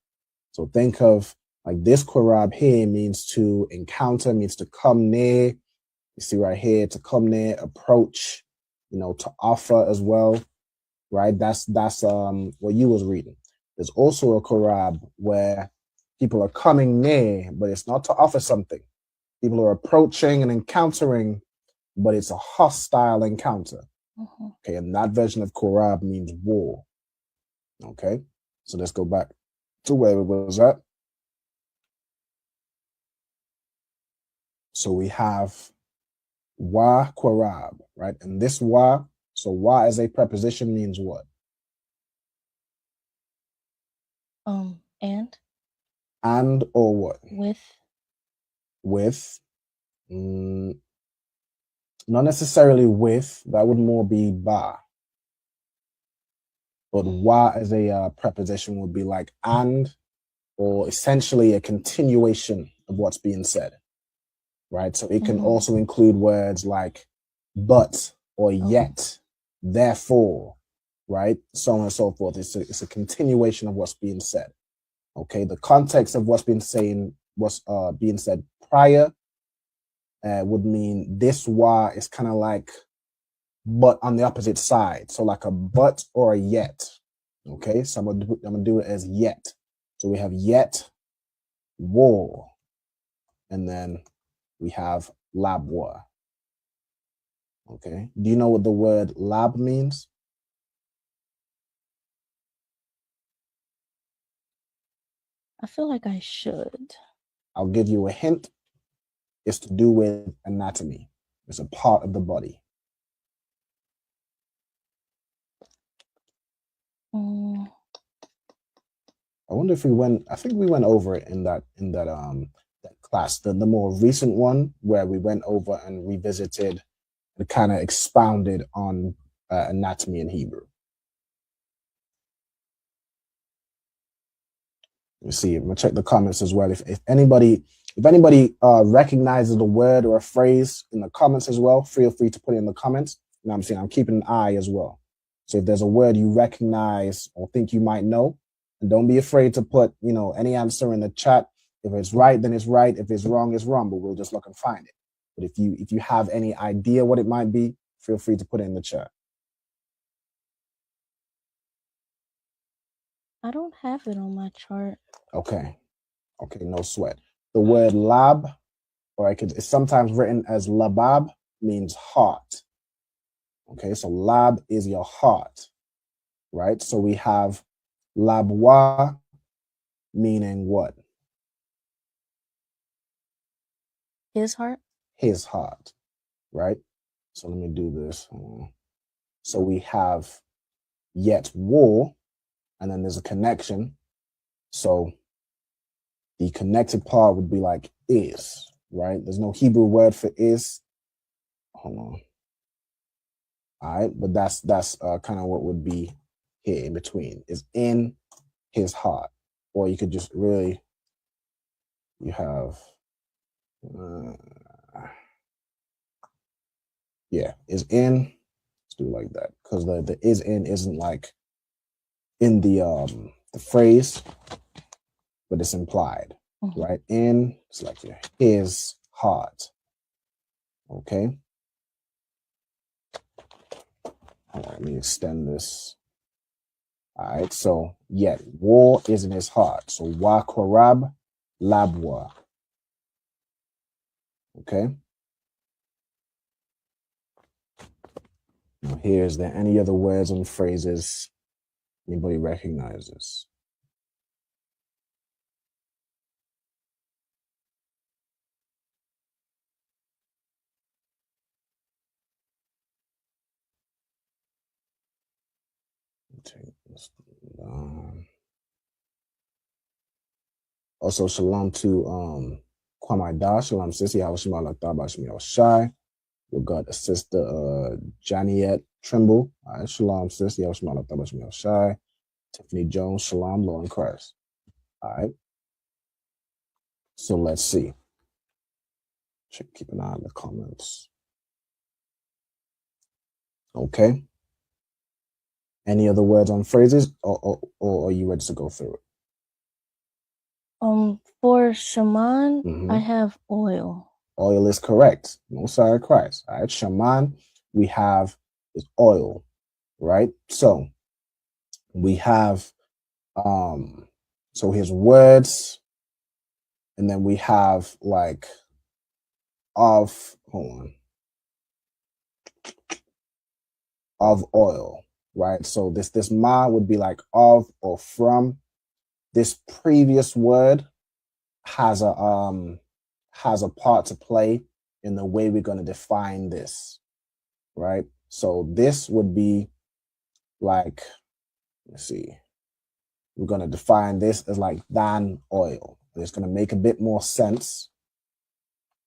So think of like this korab here means to encounter, means to come near. You see right here, to come near, approach, to offer as well, right? That's what you was reading. There's also a korab where people are coming near, but it's not to offer something. People are approaching and encountering, but it's a hostile encounter. Mm-hmm. Okay, and that version of korab means war. Okay, so let's go back to where it was at. So we have wa korab, right? And this wa, so wa as a preposition means what? And or what? With. Not necessarily with, that would more be ba. But wa as a preposition would be like and, or essentially a continuation of what's being said, right? So it can also include words like but or yet, therefore, right? So on and so forth. It's a continuation of what's being said. Okay, the context of what's being said prior would mean this wa is kind of like but on the opposite side. So like a but or a yet. Okay, so I'm gonna do it as yet. So we have yet, war, and then we have labwa. Okay, do you know what the word lab means? I feel like I should. I'll give you a hint. It's to do with anatomy. It's a part of the body. I wonder if I think we went over it in that class, the more recent one where we went over and revisited and kind of expounded on anatomy in Hebrew. You see, I'm gonna check the comments as well. If anybody recognizes a word or a phrase in the comments as well, feel free to put it in the comments. You know what I'm saying? I'm keeping an eye as well. So if there's a word you recognize or think you might know, and don't be afraid to put, any answer in the chat. If it's right, then it's right. If it's wrong, it's wrong, but we'll just look and find it. But if you have any idea what it might be, feel free to put it in the chat. I don't have it on my chart. Okay, no sweat. The word lab, or it's sometimes written as labab, means heart. Okay, so lab is your heart, right? So we have labwa, meaning what? His heart? His heart, right? So let me do this. So we have yet war, and then there's a connection. So the connected part would be like is, right? There's no Hebrew word for is. Hold on. All right, but that's kind of what would be here in between, is in his heart. Or you could just you have, is in, let's do it like that, because the is in isn't like in the phrase, but it's implied, right? In, it's like his heart, okay? All right, let me extend this. All right, so yet war is in his heart. So wa korab labwa. Okay. Now here, is there any other words and phrases anybody recognizes? Take this down. Also, shalom to Kwamai Da, shalom sissy, Hawashima Lataba Shmi Shai. We got a sister Janiette Trimble. All right, shalom sissy, Hawashima Lataba Shmi Shai. Tiffany Jones, shalom, Lord in Christ. All right. So let's see. Keep an eye on the comments. Okay. Any other words on phrases, or are you ready to go through it? For shaman, I have oil. Oil is correct. No sorry Christ. All right, shaman, we have is oil, right? So we have so his words, and then we have like of oil, right? So this ma would be like of or from. This previous word has a part to play in the way we're going to define this, right? So this would be like, let's see, we're going to define this as like than oil. And it's going to make a bit more sense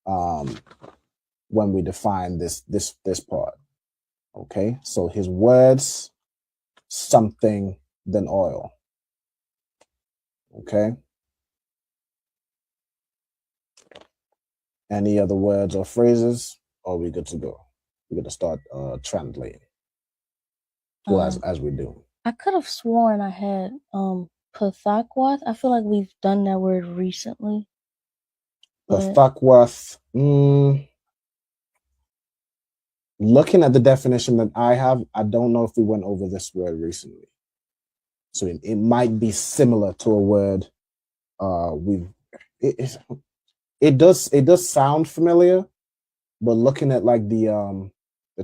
when we define this part. Okay, so his words, something than oil. Okay. Any other words or phrases? Or are we good to go? We're going to start translating. Well, as we do. I could have sworn I had Pathakwath. I feel like we've done that word recently. Pathakwath. Looking at the definition that I have, I don't know if we went over this word recently. So it might be similar to a word it does sound familiar, but looking at like the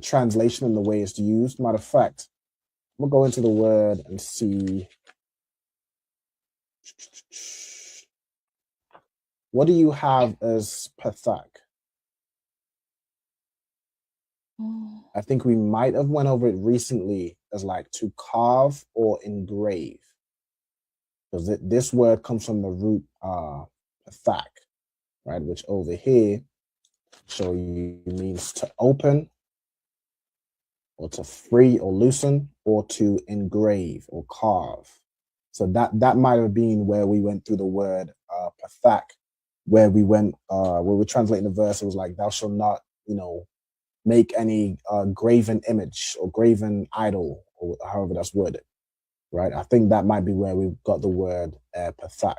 translation and the way it's used, matter of fact, I'm gonna go into the word and see what do you have as pathak? I think we might have went over it recently as like to carve or engrave, because this word comes from the root pathak, right? Which over here show you means to open, or to free or loosen, or to engrave or carve. So that might have been where we went through the word pathak, where we went where we're translating the verse. It was like, thou shalt not, make any graven image or graven idol, or however that's worded, right? I think that might be where we got the word pathak.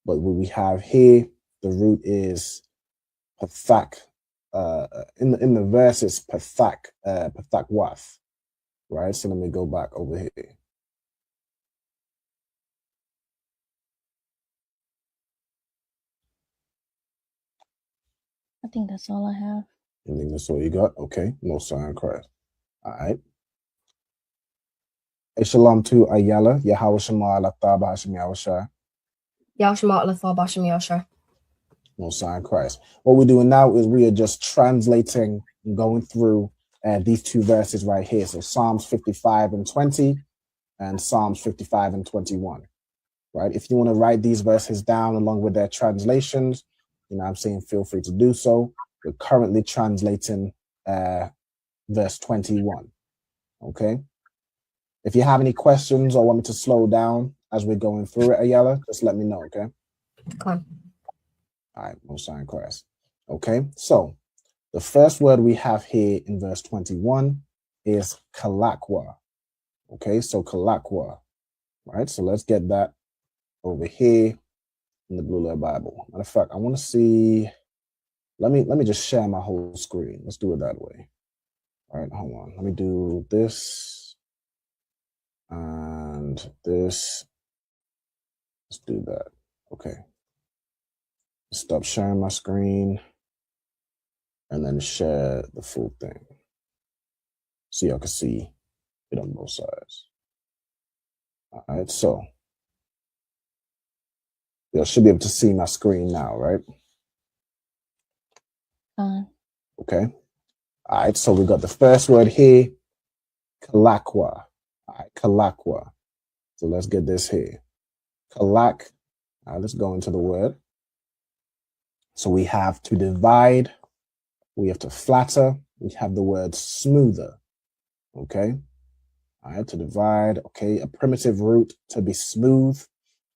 But what we have here, the root is pathak. In the verse, it's pathak, pathakwath, right? So let me go back over here. I think that's all I have. I think that's all you got? Okay, Most High in Christ. All right. Shalom to Ayala, Yahweh Shema Alataba Hashem Yahushua. Yahweh Shema Alataba Hashem Yahushua. Most High in Christ. What we're doing now is we are just translating and going through these two verses right here. So Psalms 55 and 20 and Psalms 55 and 21, right? If you want to write these verses down along with their translations, I'm saying feel free to do so. We're currently translating verse 21, okay? If you have any questions or want me to slow down as we're going through it, Ayala, just let me know, okay? Come on. All right, Most High in Christ. Okay, so the first word we have here in verse 21 is kalakwa. Okay, so kalakwa, right? So let's get that over here in the Blue Letter Bible. Matter of fact, I want to see. Let me just share my whole screen. Let's do it that way. All right, hold on. Let me do this and this. Let's do that. Okay. Stop sharing my screen and then share the full thing so y'all can see it on both sides. All right, so y'all should be able to see my screen now, right? Okay. All right, so we got the first word here, kalakwa. All right, kalakwa. So let's get this here. Kalak. All right, let's go into the word. So we have to divide, we have to flatter, we have the word smoother, okay? All right, to divide, okay, a primitive root to be smooth,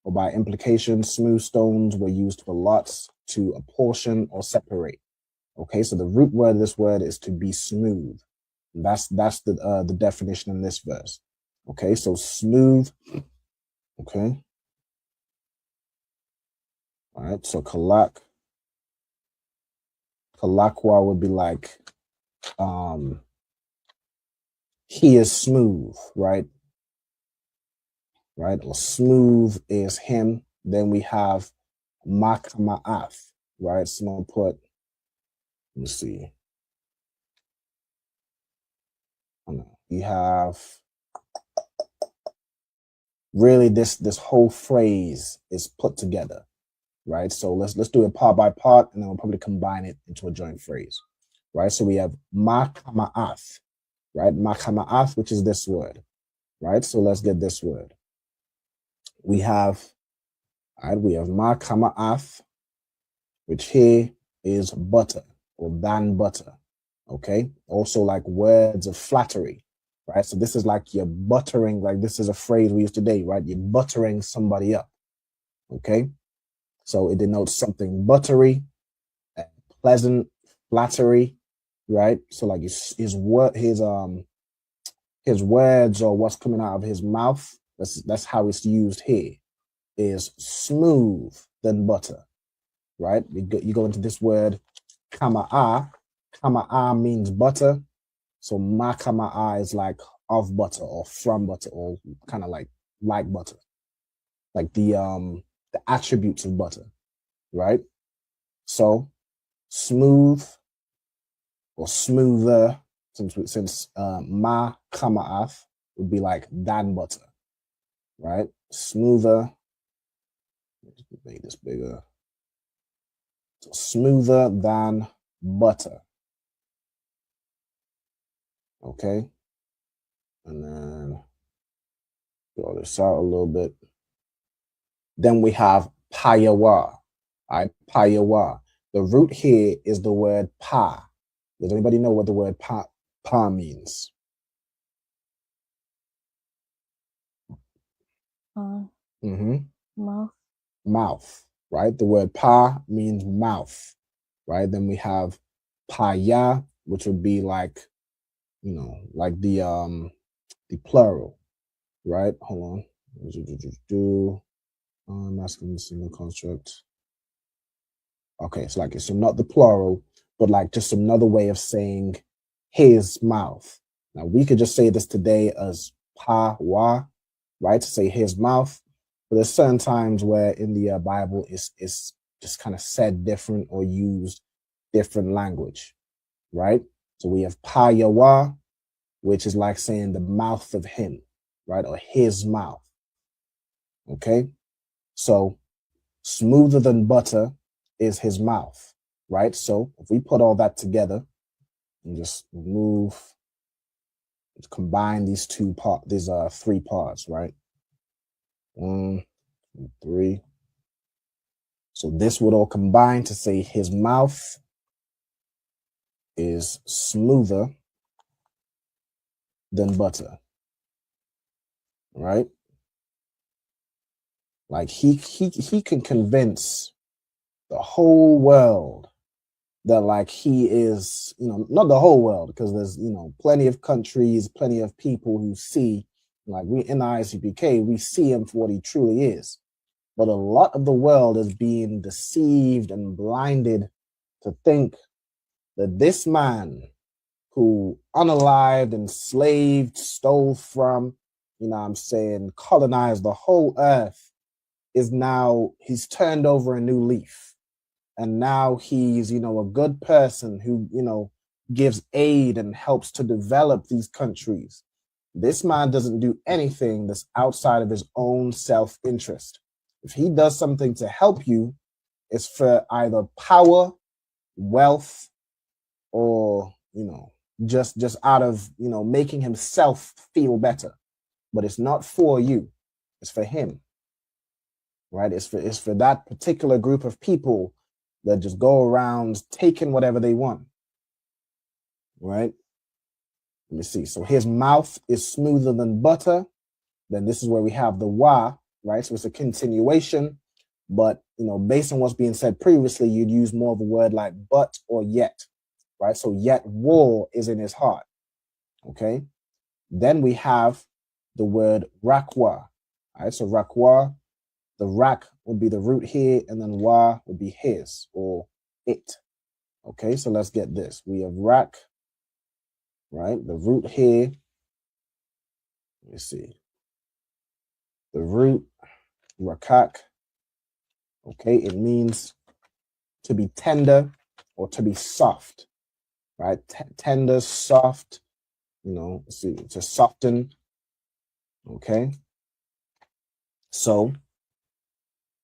or by implication, smooth stones were used for lots to apportion or separate, okay? So the root word of this word is to be smooth. That's the definition in this verse, okay? So smooth, okay? All right, so kalak. Kalakwa would be like, he is smooth, right? Right? Or smooth is him. Then we have makama'ath, right? So I'm gonna put, let me see. We have really this whole phrase is put together. Right, so let's do it part by part, and then we'll probably combine it into a joint phrase. Right, so we have makama'ath, right? Makama'ath, which is this word, right? So let's get this word. We have makama'ath, which here is butter or than butter. Okay, also like words of flattery, right? So this is like you're buttering, like this is a phrase we use today, right? You're buttering somebody up, okay? So it denotes something buttery, pleasant, flattery, right? So like his words or what's coming out of his mouth, that's how it's used here, is smooth than butter, right? You go into this word kama'a. Kama'a means butter. So ma kama'a is like of butter or from butter or kind of like butter, like the attributes of butter, right? So smooth or smoother, since ma kama'ath would be like than butter, right? Smoother. Let's make this bigger. So smoother than butter. Okay. And then draw this out a little bit. Then we have payawa. Right? Payawa. The root here is the word pa. Does anybody know what the word pa means? Mouth. Mouth, right? The word pa means mouth, right? Then we have paya, which would be like, you know, like the plural, right? Hold on. Masculine single construct. Okay, it's like it's not the plural, but like just another way of saying his mouth. Now we could just say this today as pa wa, right? To say his mouth. But there's certain times where in the Bible it's just kind of said different or used different language, right? So we have pa yawa, which is like saying the mouth of him, right? Or his mouth. Okay, so smoother than butter is his mouth, right? So if we put all that together and just combine these three parts, right? 1, 2, 3. So this would all combine to say his mouth is smoother than butter, right? Like he can convince the whole world that like he is, you know, not the whole world, because there's, you know, plenty of countries, plenty of people who see, like we in the ISUPK, we see him for what he truly is. But a lot of the world is being deceived and blinded to think that this man who unalived, enslaved, stole from, you know what I'm saying, colonized the whole earth, is now, he's turned over a new leaf. And now he's, you know, a good person who, you know, gives aid and helps to develop these countries. This man doesn't do anything that's outside of his own self-interest. If he does something to help you, it's for either power, wealth, or, you know, just out of, you know, making himself feel better. But it's not for you. It's for him, right? It's for that particular group of people that just go around taking whatever they want, right? Let me see. So his mouth is smoother than butter. Then this is where we have the wa, right? So it's a continuation, but, you know, based on what's being said previously, you'd use more of a word like but or yet, right? So yet war is in his heart, okay? Then we have the word rakwa, right? So rakwa, the rak would be the root here, and then wa would be his or it. Okay, so let's get this. We have rak, right? The root here. Let me see. The root, rakak. Okay, it means to be tender or to be soft, right? Tender, soft, you know, see, to soften. Okay, so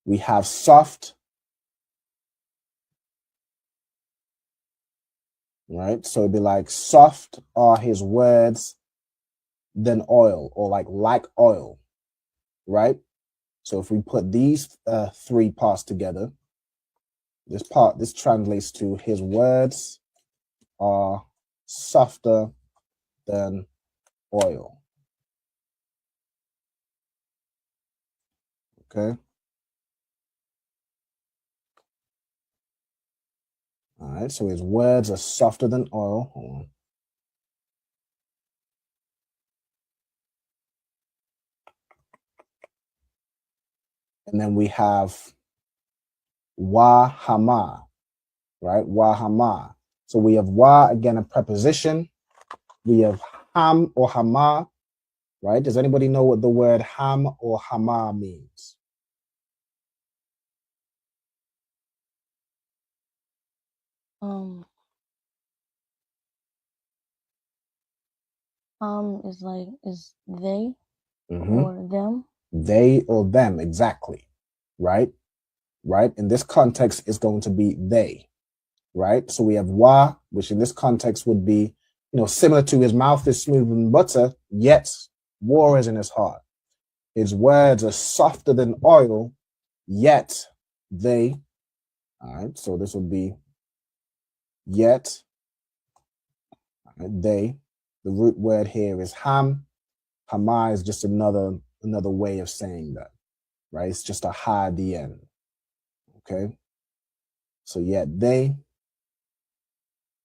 we have soft, right? So it'd be like soft are his words than oil, or like oil, right? So if we put these three parts together, this translates to his words are softer than oil. Okay. All right, so his words are softer than oil. Hold on. And then we have wa hama, right? Wa hama. So we have wa, again, a preposition. We have ham or hama, right? Does anybody know what the word ham or hama means? Is they Mm-hmm. or them? They or them, exactly. Right? Right? In this context, it's going to be they. Right? So we have wa, which in this context would be, similar to his mouth is smooth than butter, yet war is in his heart. His words are softer than oil, yet they. All right, so this would be yet they. The root word here is ham. Hama is just another way of saying that, right? It's just a ha at the end. Okay. So yet they.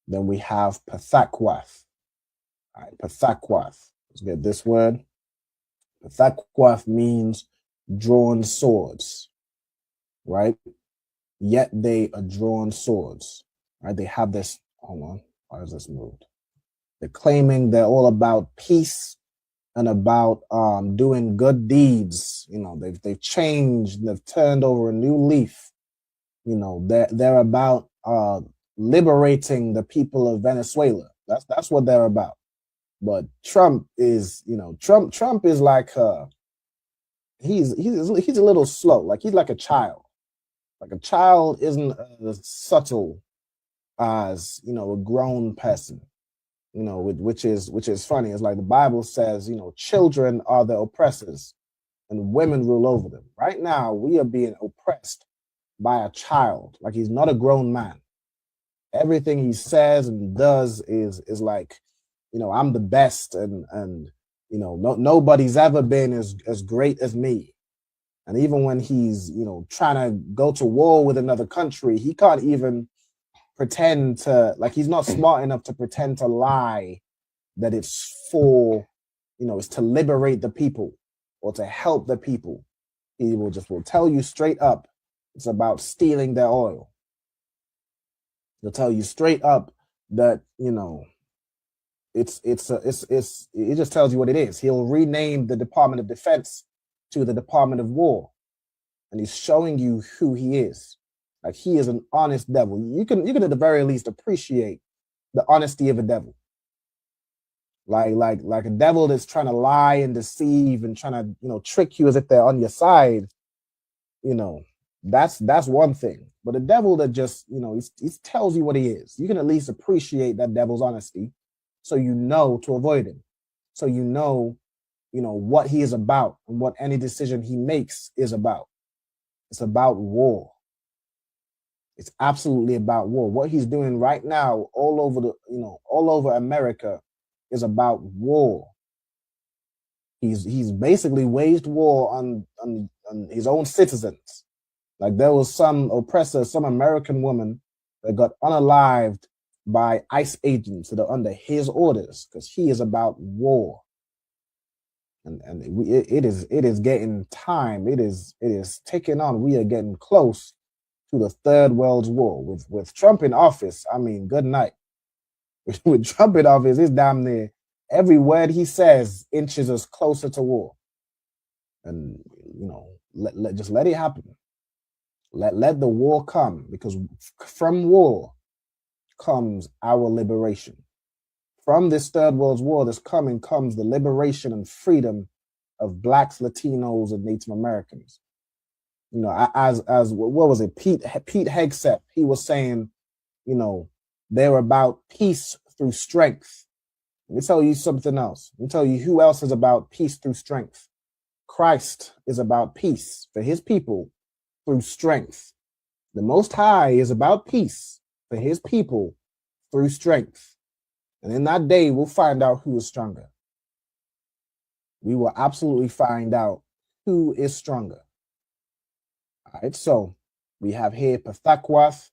Then we have pathakwath. All right, pathakwath. Let's get this word. Pathakwath means drawn swords, right? Yet they are drawn swords, right? They have this. Hold on. Why is this moved? They're claiming they're all about peace and about doing good deeds. They've changed. They've turned over a new leaf. They're about liberating the people of Venezuela. That's what they're about. But Trump is, Trump is like he's a little slow. Like he's like a child. Like a child isn't as subtle as a grown person. Which is funny. It's like the Bible says, children are the oppressors and women rule over them. Right now, we are being oppressed by a child. Like he's not a grown man. Everything he says and does is like, I'm the best and nobody's ever been as great as me. And even when he's, trying to go to war with another country, he can't even pretend to, like, he's not smart enough to pretend to lie that it's for, it's to liberate the people or to help the people. He will tell you straight up it's about stealing their oil. He'll tell you straight up that, it just tells you what it is. He'll rename the Department of Defense to the Department of War. And he's showing you who he is. Like he is an honest devil. You can at the very least appreciate the honesty of a devil. Like a devil that's trying to lie and deceive and trying to, trick you as if they're on your side. That's one thing. But a devil that just, he tells you what he is. You can at least appreciate that devil's honesty, so to avoid him. So what he is about and what any decision he makes is about. It's about war. It's absolutely about war. What he's doing right now all over America is about war. He's basically waged war on his own citizens. Like there was some oppressor, some American woman that got unalived by ICE agents that are under his orders because he is about war. And it is getting time. It is ticking on. We are getting close to the Third World War with Trump in office. I mean, good night. With Trump in office, it's damn near every word he says inches us closer to war. And just let it happen. Let the war come, because from war comes our liberation. From this Third World War that's coming comes the liberation and freedom of Blacks, Latinos, and Native Americans. As what was it? Pete Hegseth, he was saying, they're about peace through strength. Let me tell you something else. Let me tell you who else is about peace through strength. Christ is about peace for his people through strength. The Most High is about peace for his people through strength. And in that day, we'll find out who is stronger. we will absolutely find out who is stronger. All right, so we have here Pathakwath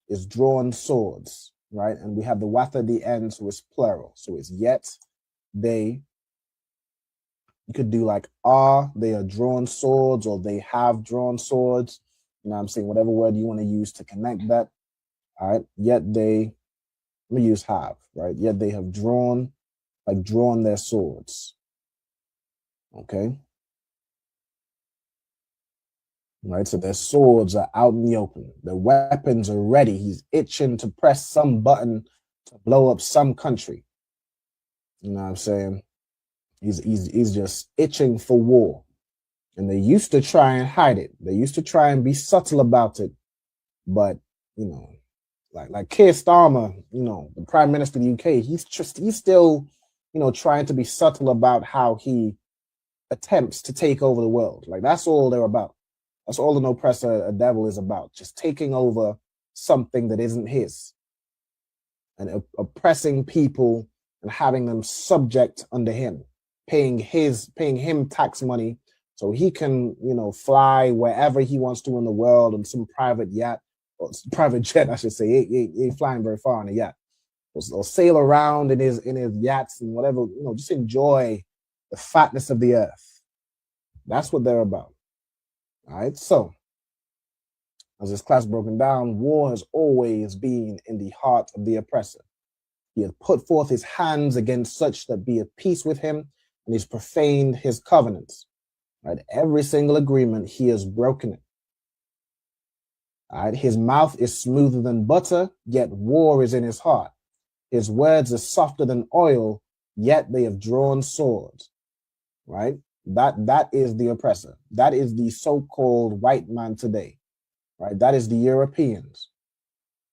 is drawn swords, right? And we have the wath at the end, so it's plural. So it's yet, they. You could do like they are drawn swords, or they have drawn swords. You know what I'm saying? Whatever word you want to use to connect that. All right, yet they, let me use have, right? Yet they have drawn their swords. Okay. Right, so their swords are out in the open. Their weapons are ready. He's itching to press some button to blow up some country. You know what I'm saying? He's just itching for war. And they used to try and hide it. They used to try and be subtle about it. But, you know, like Keir Starmer, you know, the Prime Minister of the UK, he's still, you know, trying to be subtle about how he attempts to take over the world. Like, that's all they're about. That's all an oppressor, a devil, is about. Just taking over something that isn't his. And oppressing people and having them subject under him. Paying him tax money so he can, you know, fly wherever he wants to in the world on some private yacht, or private jet, I should say. He ain't flying very far on a yacht. Or sail around in his yachts and whatever, you know, just enjoy the fatness of the earth. That's what they're about. All right, so as this class broken down, war has always been in the heart of the oppressor. He has put forth his hands against such that be at peace with him, and he's profaned his covenants. Right? Every single agreement, he has broken it. All right? His mouth is smoother than butter, yet war is in his heart. His words are softer than oil, yet they have drawn swords. Right? That is the oppressor. That is the so-called white man today. Right? That is the Europeans.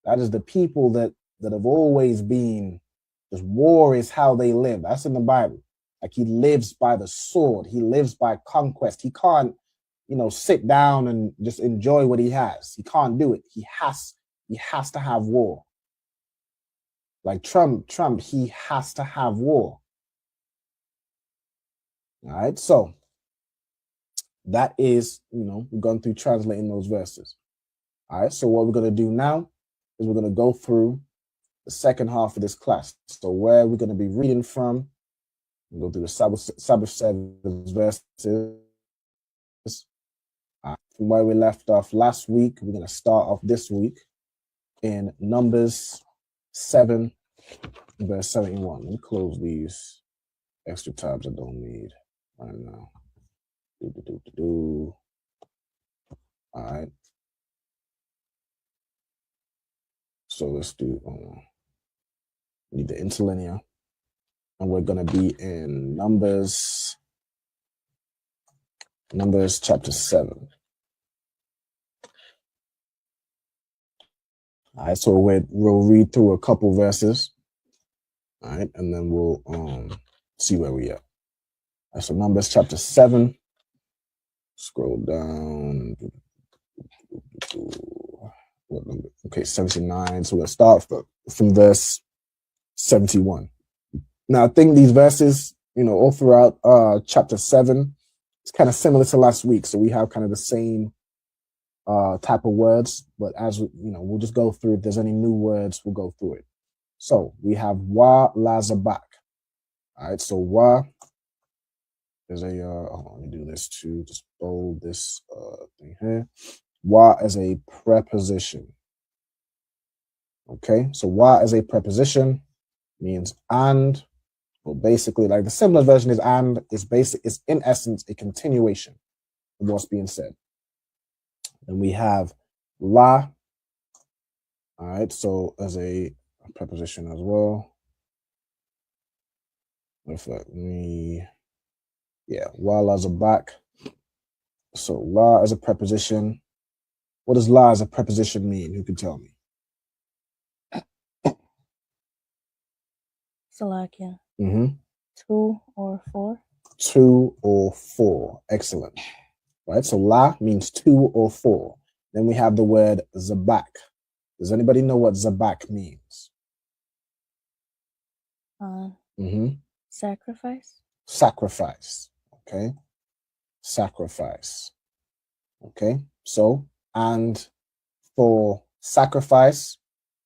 That is the people that have always been, just war is how they live. That's in the Bible. Like, he lives by the sword. He lives by conquest. He can't, you know, sit down and just enjoy what he has. He can't do it. He has to have war. Like Trump, he has to have war. All right, so that is, you know, we're going through translating those verses. All right, so what we're going to do now is we're going to go through the second half of this class. So where we're going to be reading from, we'll go through the Sabbath service verses. From where we left off last week, we're going to start off this week in Numbers 7, verse 71. Let me close these extra tabs I don't need right now. All right. So let's do, need the interlinear. And we're going to be in Numbers chapter 7. All right, so we'll read through a couple verses. All right, and then we'll see where we are. All right, so Numbers chapter 7. Scroll down. What number? Okay, 79. So we're going to start from verse 71. Now, I think these verses, you know, all throughout chapter 7, it's kind of similar to last week. So we have kind of the same type of words, but as you know, we'll just go through. If there's any new words, we'll go through it. So we have wa lazabak. All right, so wa is a let me do this too. Just bold this thing here. Wa as a preposition. Okay, so wa as a preposition means and, well, basically, like the simpler version is and, is in essence a continuation of what's being said. Then we have la. All right, so as a preposition as well. Wa lazabak. So la as a preposition. What does la as a preposition mean? Who can tell me? Salakia. Mm-hmm. 2 or 4. 2 or 4. Excellent. Right, so la means 2 or 4. Then we have the word zabak. Does anybody know what zabak means? Sacrifice. Sacrifice. Okay, sacrifice. Okay, so, and for sacrifice,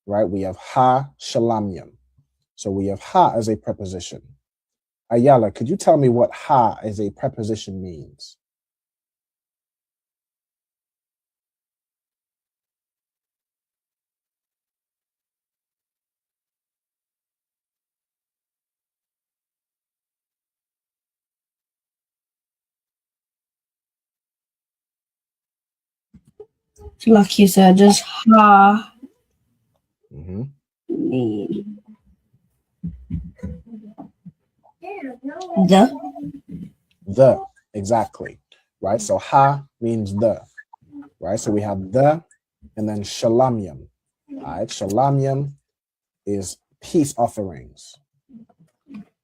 right, we have ha shalamyam. So we have ha as a preposition. Ayala, could you tell me what ha as a preposition means? Like you said, just ha. Mm-hmm. The, exactly. Right, so ha means the. Right, so we have the, and then shalamyam. All right, shalamyam is peace offerings.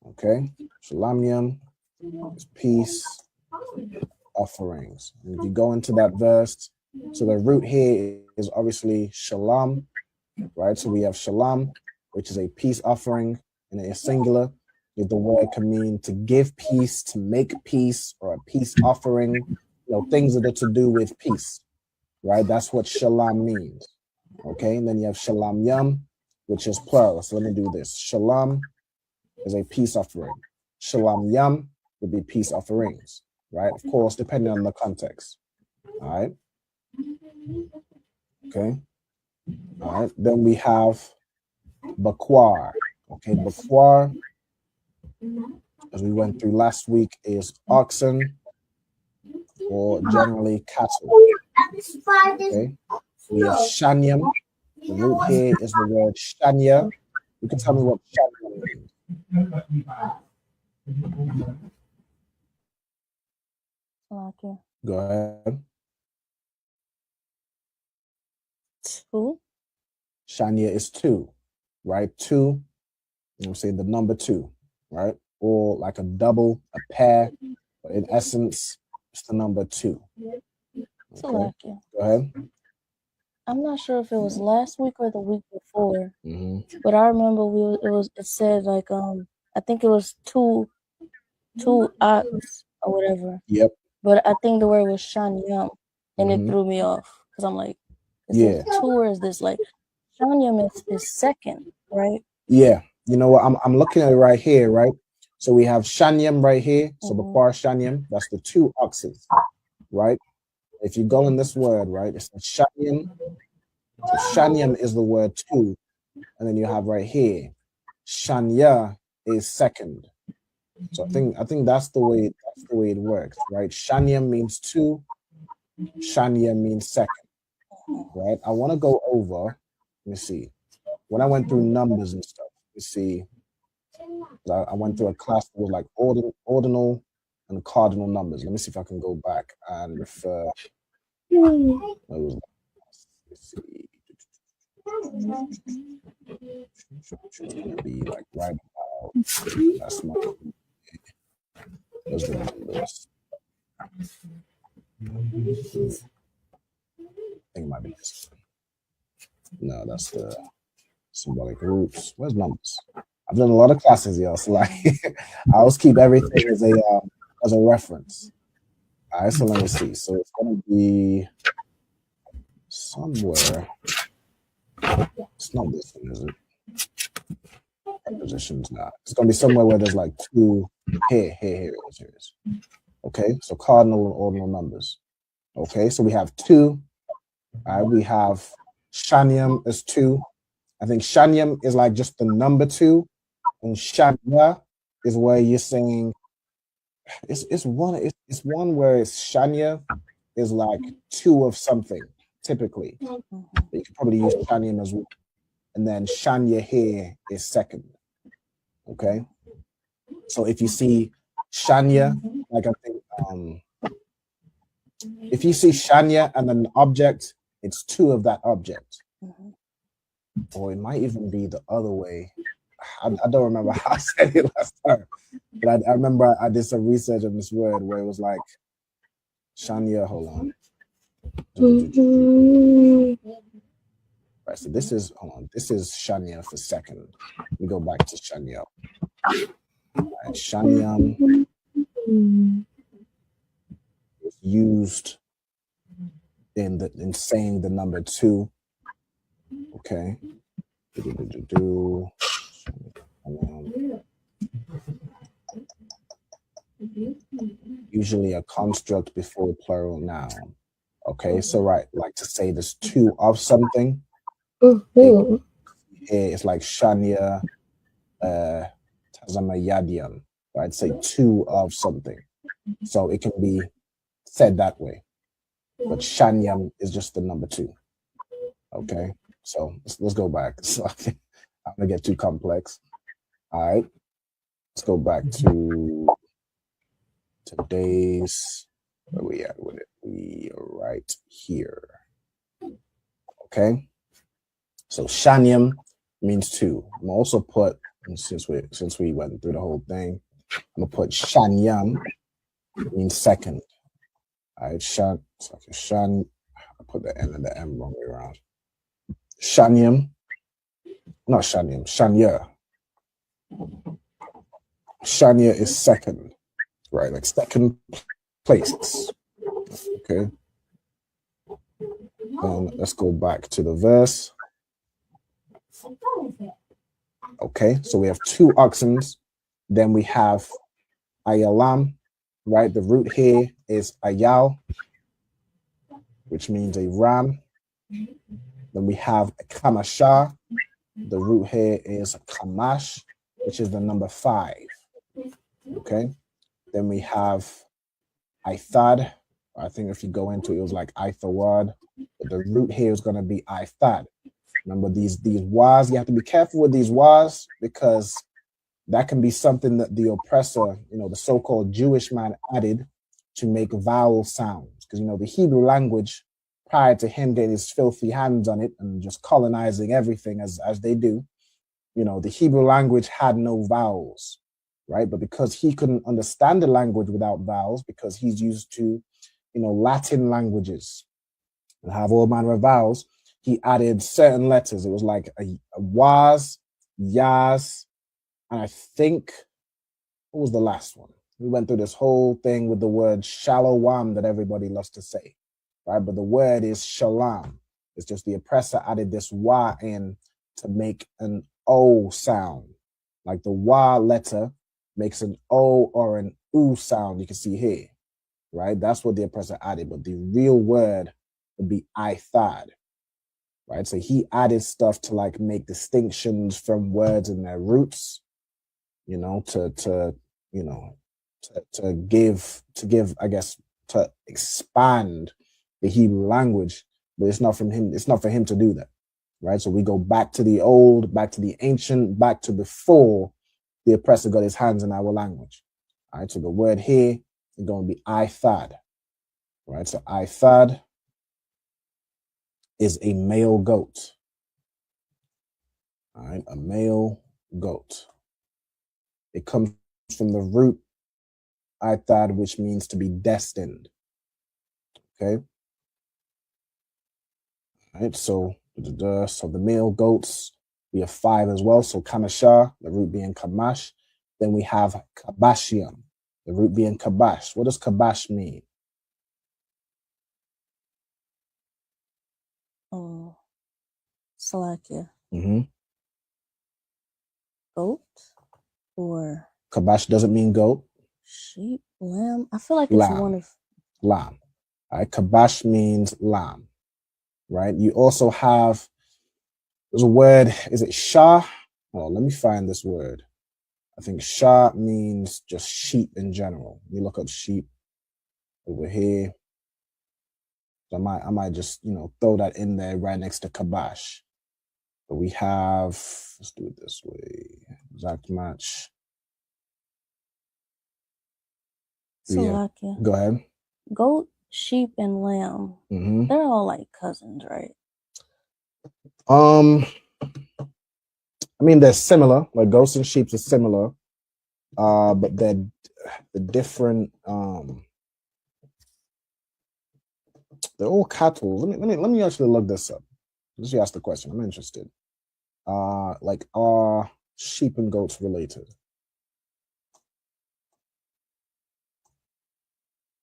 Okay, shalamyam is peace offerings. And if you go into that verse, so the root here is obviously shalom, right? So we have shalom, which is a peace offering, and it is singular. If the word can mean to give peace, to make peace, or a peace offering, you know, things that are to do with peace, right? That's what shalom means. Okay, and then you have shalom yam, which is plural. So let me do this. Shalom is a peace offering. Shalom yam would be peace offerings, right? Of course, depending on the context. All right. Okay. All right. Then we have bakwar. Okay, bakwar, as we went through last week, is oxen or generally cattle. Okay. We have shanyam. The root here is the word shanya. You can tell me what shanya means. Okay. Go ahead. Two. Shanya is two, right? Two, I'm saying the number two, right? Or like a double, a pair, but in essence, it's the number two. Okay. Go ahead. I'm not sure if it was last week or the week before, but I remember it said like I think it was two ox or whatever. Yep. But I think the word was shanyam, and it threw me off because I'm like, is this two or is this like shanyam is second, right? Yeah. You know what? I'm looking at it right here, right? So we have shanyam right here. So bakwar shanyam, that's the two oxes, right? If you go in this word, right, it's shanyam. So shanyam is the word two, and then you have right here, shanya is second. So I think that's the way it works, right? Shanyam means two, shanya means second, right? I want to go over. Let me see. When I went through numbers and stuff, you see, I went through a class that was like ordinal and cardinal numbers. Let me see if I can go back and refer. Let's see. It's gonna be like right about. That's my. Those are the numbers. I think it might be this one. No, that's the symbolic groups. Where's numbers? I've done a lot of classes, y'all. So like, I always keep everything as a reference. All right, so let me see. So it's gonna be somewhere. It's not this one, is it? Prepositions not. It's gonna be somewhere where there's like two. Here it is. Okay, so cardinal and ordinal numbers. Okay, so we have two. All right, we have shanyam is two. I think shanyam is like just the number two, and shanya is where you're saying it's one where it's shanya is like two of something typically. You could probably use shanyam as well, and then shanya here is second. Okay, so if you see shanya, like I think if you see shanya and an object, it's two of that object. Or it might even be the other way. I don't remember how I said it last time, but I remember I did some research on this word where it was like shanya. Hold on. Right, so this is shanya for second. We go back to shanya. Right, shanyam. used in saying the number 2. Okay. Usually a construct before plural noun. Okay, so right, like to say there's 2 of something. It's like Shania Tazamayadian, right? Say 2 of something. So it can be said that way. But Shanyam is just the number 2. Okay, so let's go back. So I'm gonna get too complex. All right, let's go back to today's. Where we at with it? We are right here. Okay, so Shanyam means 2. I'm gonna also put, since we went through the whole thing, I'm gonna put Shanyam means second. All right, Shan. I put the N and the M wrong way around. Shanyam, not Shanyam, Shanya. Shanya is second, right? Like second place. Okay. Let's go back to the verse. Okay, so we have 2 oxens. Then we have ayalam, right? The root here is ayal, which means a ram. Then we have a kamasha. The root here is kamash, which is the number 5. Okay. Then we have ithad. I think if you go into it, it was like ithawad. But the root here is going to be ithad. Remember these was, you have to be careful with these was, because that can be something that the oppressor, the so-called Jewish man, added to make vowel sounds. Because, the Hebrew language, prior to him getting his filthy hands on it and just colonizing everything as they do, the Hebrew language had no vowels, right? But because he couldn't understand the language without vowels, because he's used to, Latin languages and have all manner of vowels, he added certain letters. It was like a was, yas, and I think, what was the last one? We went through this whole thing with the word shalom that everybody loves to say, right? But the word is shalom. It's just the oppressor added this wa in to make an O sound. Like the wa letter makes an O or an U sound, you can see here, right? That's what the oppressor added, but the real word would be ithad, right? So he added stuff to like make distinctions from words and their roots, to give, I guess, to expand the Hebrew language, but it's not for him to do that, right? So we go back to the old, back to the ancient, back to before the oppressor got his hands in our language. All right, so the word here is going to be ithad, right? So ithad is a male goat. All right, a male goat. It comes from the root ithad, which means to be destined. Okay. All right, so the male goats, we have 5 as well. So kamasha, the root being kamash. Then we have kabashiam, the root being kabash. What does kabash mean? Oh, Salakia. Goat or Kabash doesn't mean goat. Sheep, lamb. I feel like it's one of lamb. All right, kabash means lamb. Right. You also have, there's a word. Is it shah? Oh, let me find this word. I think shah means just sheep in general. You look up sheep over here. So I might just throw that in there right next to kabash. But we have, let's do it this way. Exact match. Salakia. Yeah. Go ahead. Goat, sheep, and lamb. They're all like cousins, right? I mean, they're similar. Like goats and sheep are similar, but they're different. They're all cattle. Let me actually look this up. Just ask the question. I'm interested. Like, are sheep and goats related?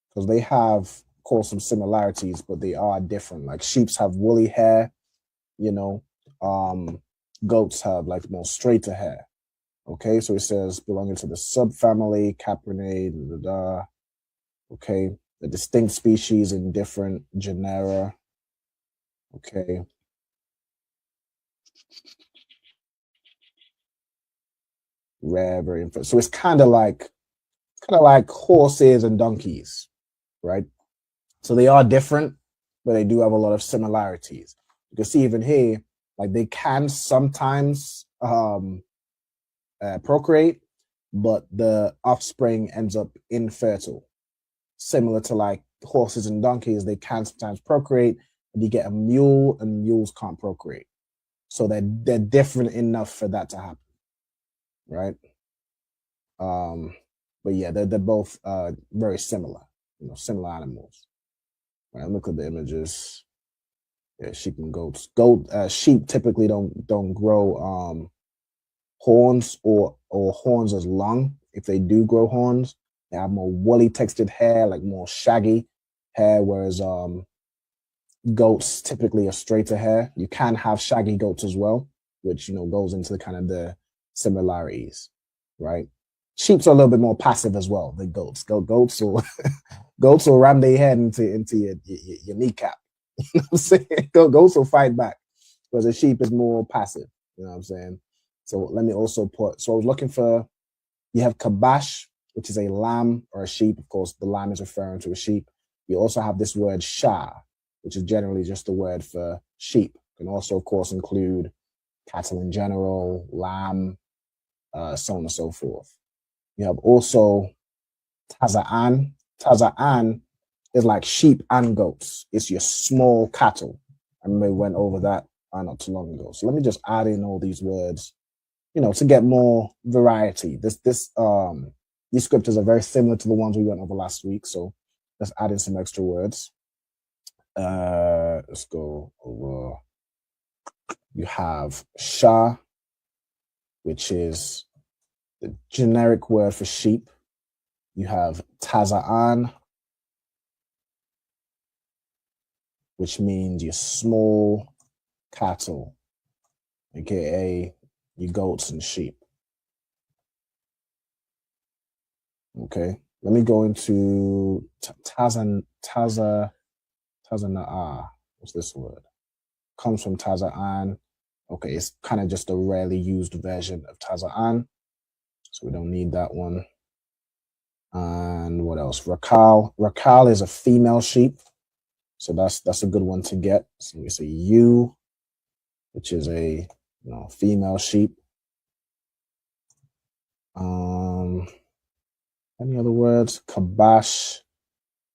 Because they have course, some similarities, but they are different. Like sheep have woolly hair, you know, goats have like more straighter hair. Okay, so it says belonging to the subfamily Caprinae, okay, the distinct species in different genera. Okay. Rare, very important. So it's kind of like horses and donkeys, right? So they are different, but they do have a lot of similarities. You can see even here, like they can sometimes procreate, but the offspring ends up infertile. Similar to like horses and donkeys, they can sometimes procreate, but you get a mule and mules can't procreate. So they're different enough for that to happen, right? But yeah, they're both very similar, you know, similar animals. Right, look at the images. Yeah, sheep and goats. Sheep typically don't grow horns or horns as long. If they do grow horns, they have more woolly textured hair, like more shaggy hair, whereas goats typically are straighter hair. You can have shaggy goats as well, which, you know, goes into the kind of the similarities, right? Sheep's are a little bit more passive as well than goats. Goats will ram their head into your kneecap. You know what I'm saying? Goats will fight back, whereas a sheep is more passive. You know what I'm saying? So let me also put, so I was looking for, you have kabash, which is a lamb or a sheep. Of course, the lamb is referring to a sheep. You also have this word shah, which is generally just a word for sheep. Can also, of course, include cattle in general, lamb, so on and so forth. You have also taza'an. Taza'an is like sheep and goats. It's your small cattle. I remember we went over that not too long ago. So let me just add in all these words, you know, to get more variety. These scriptures are very similar to the ones we went over last week. So let's add in some extra words. Let's go over. You have shah, which is the generic word for sheep. You have taza'an, which means your small cattle, aka your goats and sheep. Okay, let me go into tazana'a. What's this word? Comes from taza'an. Okay, it's kind of just a rarely used version of taza'an, so we don't need that one. And what else? Rakal. Rakal is a female sheep, so that's a good one to get. So we say ewe, which is a female sheep. Any other words? Kabash,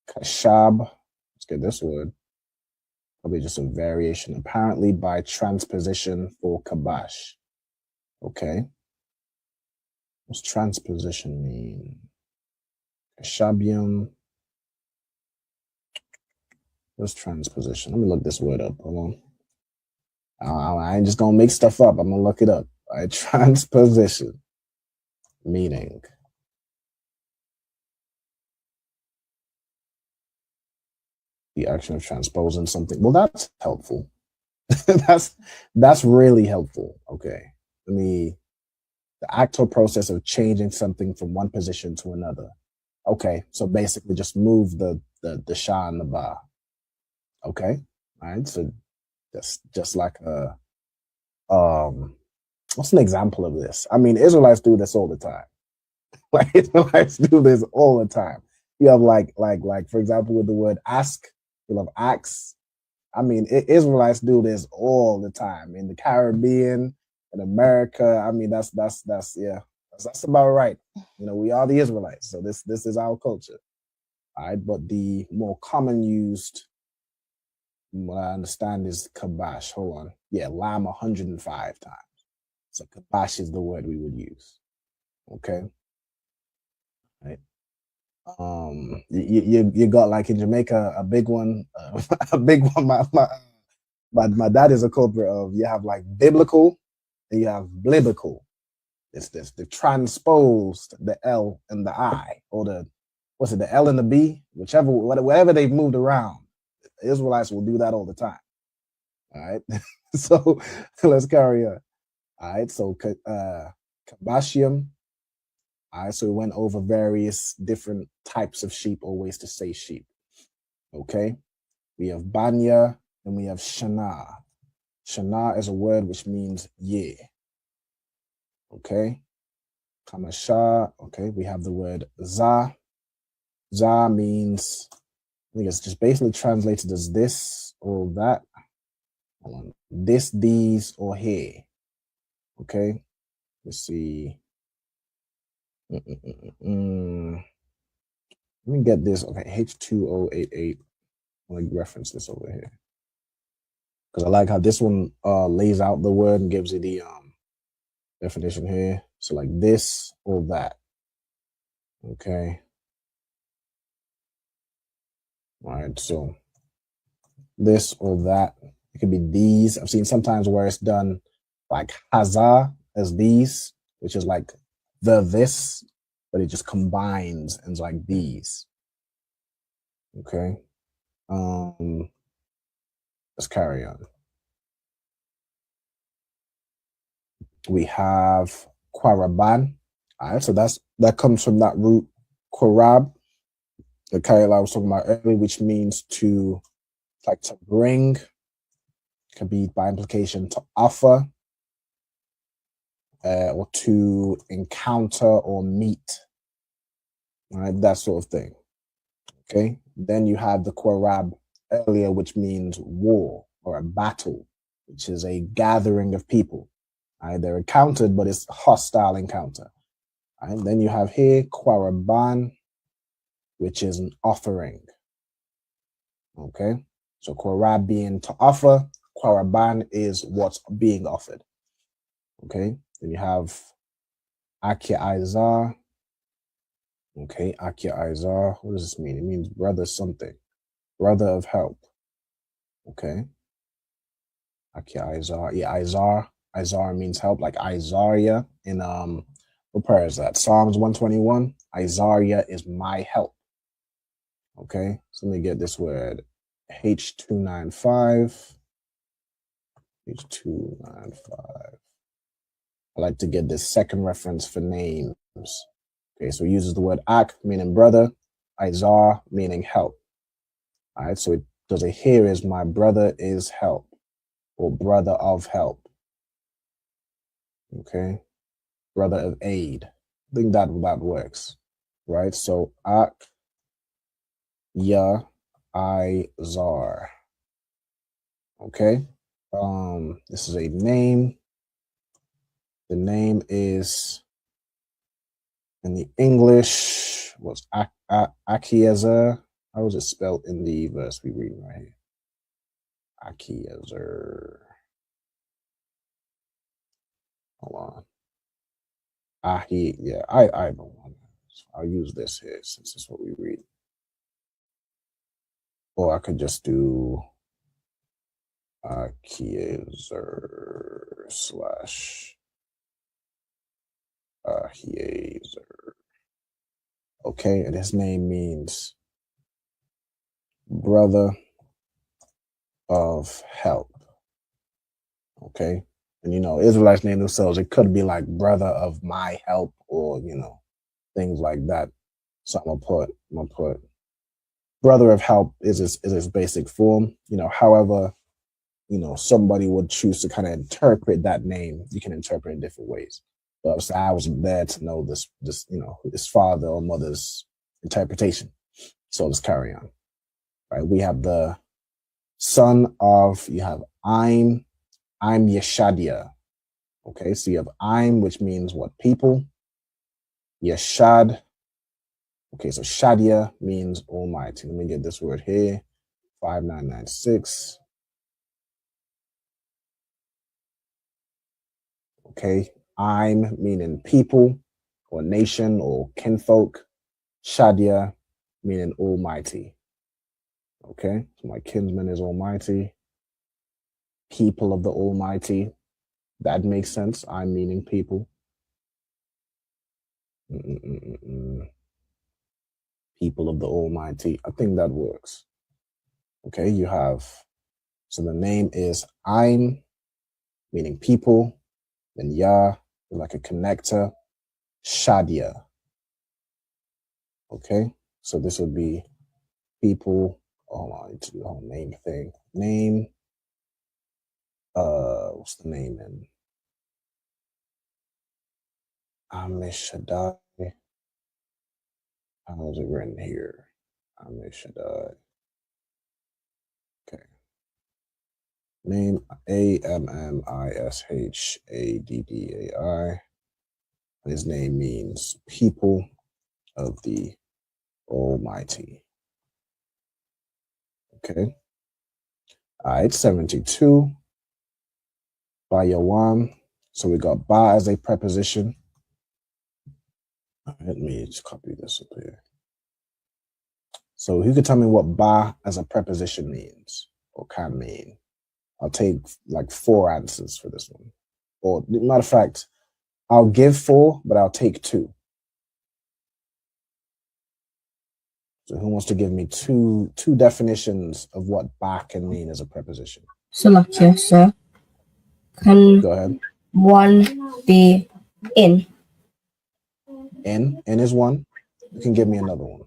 kashab. Let's get this word. Probably just a variation, apparently by transposition for kabash. Okay. What's transposition mean? Kashabium. What's transposition? Let me look this word up. Hold on. I ain't just gonna make stuff up. I'm gonna look it up. All right. Transposition. Meaning. The action of transposing something. Well, that's helpful. that's really helpful. Okay. The actual process of changing something from one position to another. Okay. So basically just move the sha and the ba. Okay. All right. So that's just like what's an example of this? I mean, Israelites do this all the time. Like Israelites do this all the time. You have like for example, with the word ask, you'll have ask. I mean, Israelites do this all the time in the Caribbean, in America. I mean, that's about right. You know, we are the Israelites, so this is our culture. All right, but the more common used, what I understand, is kabash. Hold on, yeah, lamb 105 times. So kabash is the word we would use. Okay, right. You got like in Jamaica a big one, a big one. My dad is a culprit of. You have like biblical, and you have biblical. It's this the transposed the L and the I, or the what's it, the L and the B, whatever they've moved around, the Israelites will do that all the time. All right. So let's carry on. All right. So Kabashium. All right. So we went over various different types of sheep or ways to say sheep. Okay. We have Banya and we have Shana. Shana is a word which means year. Okay. Kamasha. Okay. We have the word Za. Za means, I think it's just basically translated as this or that. Hold on. This, these, or here. Okay. Let's see. Let me get this. Okay. H2088. I'm going to reference this over here. Because I like how this one lays out the word and gives you the definition here. So like this or that. Okay. All right. So this or that. It could be these. I've seen sometimes where it's done like hazah as these, which is like this, but it just combines and it's like these. Okay. Let's carry on. We have Quaraban. All right, so that comes from that root Quarab, the Kaila I was talking about earlier, which means to like to bring, can be by implication to offer, or to encounter or meet. All right, that sort of thing. Okay. Then you have the Quarab earlier, which means war or a battle, which is a gathering of people. All right, they're encountered, but it's a hostile encounter. All right, then you have here Quaraban, which is an offering. Okay, so Quarab being to offer, Quaraban is what's being offered. Okay, then you have Akia Izar. Okay, Akia Izar. What does this mean? It means brother something, brother of help. Okay, Akia Izar. Yeah, Izar. Izar means help, like Isaiah in what prayer is that? Psalms 121. Isaiah is my help. Okay, so let me get this word. H295. H295. I like to get this second reference for names. Okay, so it uses the word ak, meaning brother, Izar, meaning help. All right, so it does it here is my brother is help, or brother of help. Okay, brother of aid. I think that works, right? So ak, ya, Izar. Okay, this is a name. The name is in the English was Akiezer. How is it spelled in the verse we read right here? Akiezer. Hold on. Yeah, I don't want to. I'll use this here since it's what we read. Or I could just do Akiezer / Ahiezer. Okay, and his name means brother of help. Okay, and Israelites name themselves. It could be like brother of my help, or things like that. So I'm gonna put brother of help is its basic form. However, somebody would choose to kind of interpret that name. You can interpret it in different ways. But so I wasn't there to know this, his father or mother's interpretation. So let's carry on. Right, we have the son of, you have I'm Yeshadia. Okay, so you have I'm, which means what? People. Yeshad. Okay, so Shadia means almighty. Let me get this word here. 5996. Okay, I'm meaning people or nation or kinfolk. Shadia meaning almighty. Okay, so my kinsman is almighty. People of the almighty. That makes sense. I'm meaning people. people of the Almighty. I think that works. Okay, you have, so the name is Ein, meaning people, then Yah, like a connector, Shadia. Okay, so this would be people. Oh, I need to do the whole name thing. Name, what's the name in? Amishadai. How is it written here? Amishadai. Okay. Name Ammishadai. His name means people of the Almighty. Okay. All right, 72. By Yawam. So we got ba as a preposition. Let me just copy this up here. So who could tell me what ba as a preposition means or can mean? I'll take like 4 answers for this one. Or matter of fact, I'll give 4, but I'll take 2. So who wants to give me two definitions of what ba can mean as a preposition? Salakia, sir. Can Go ahead. one be in? In is one. You can give me another one.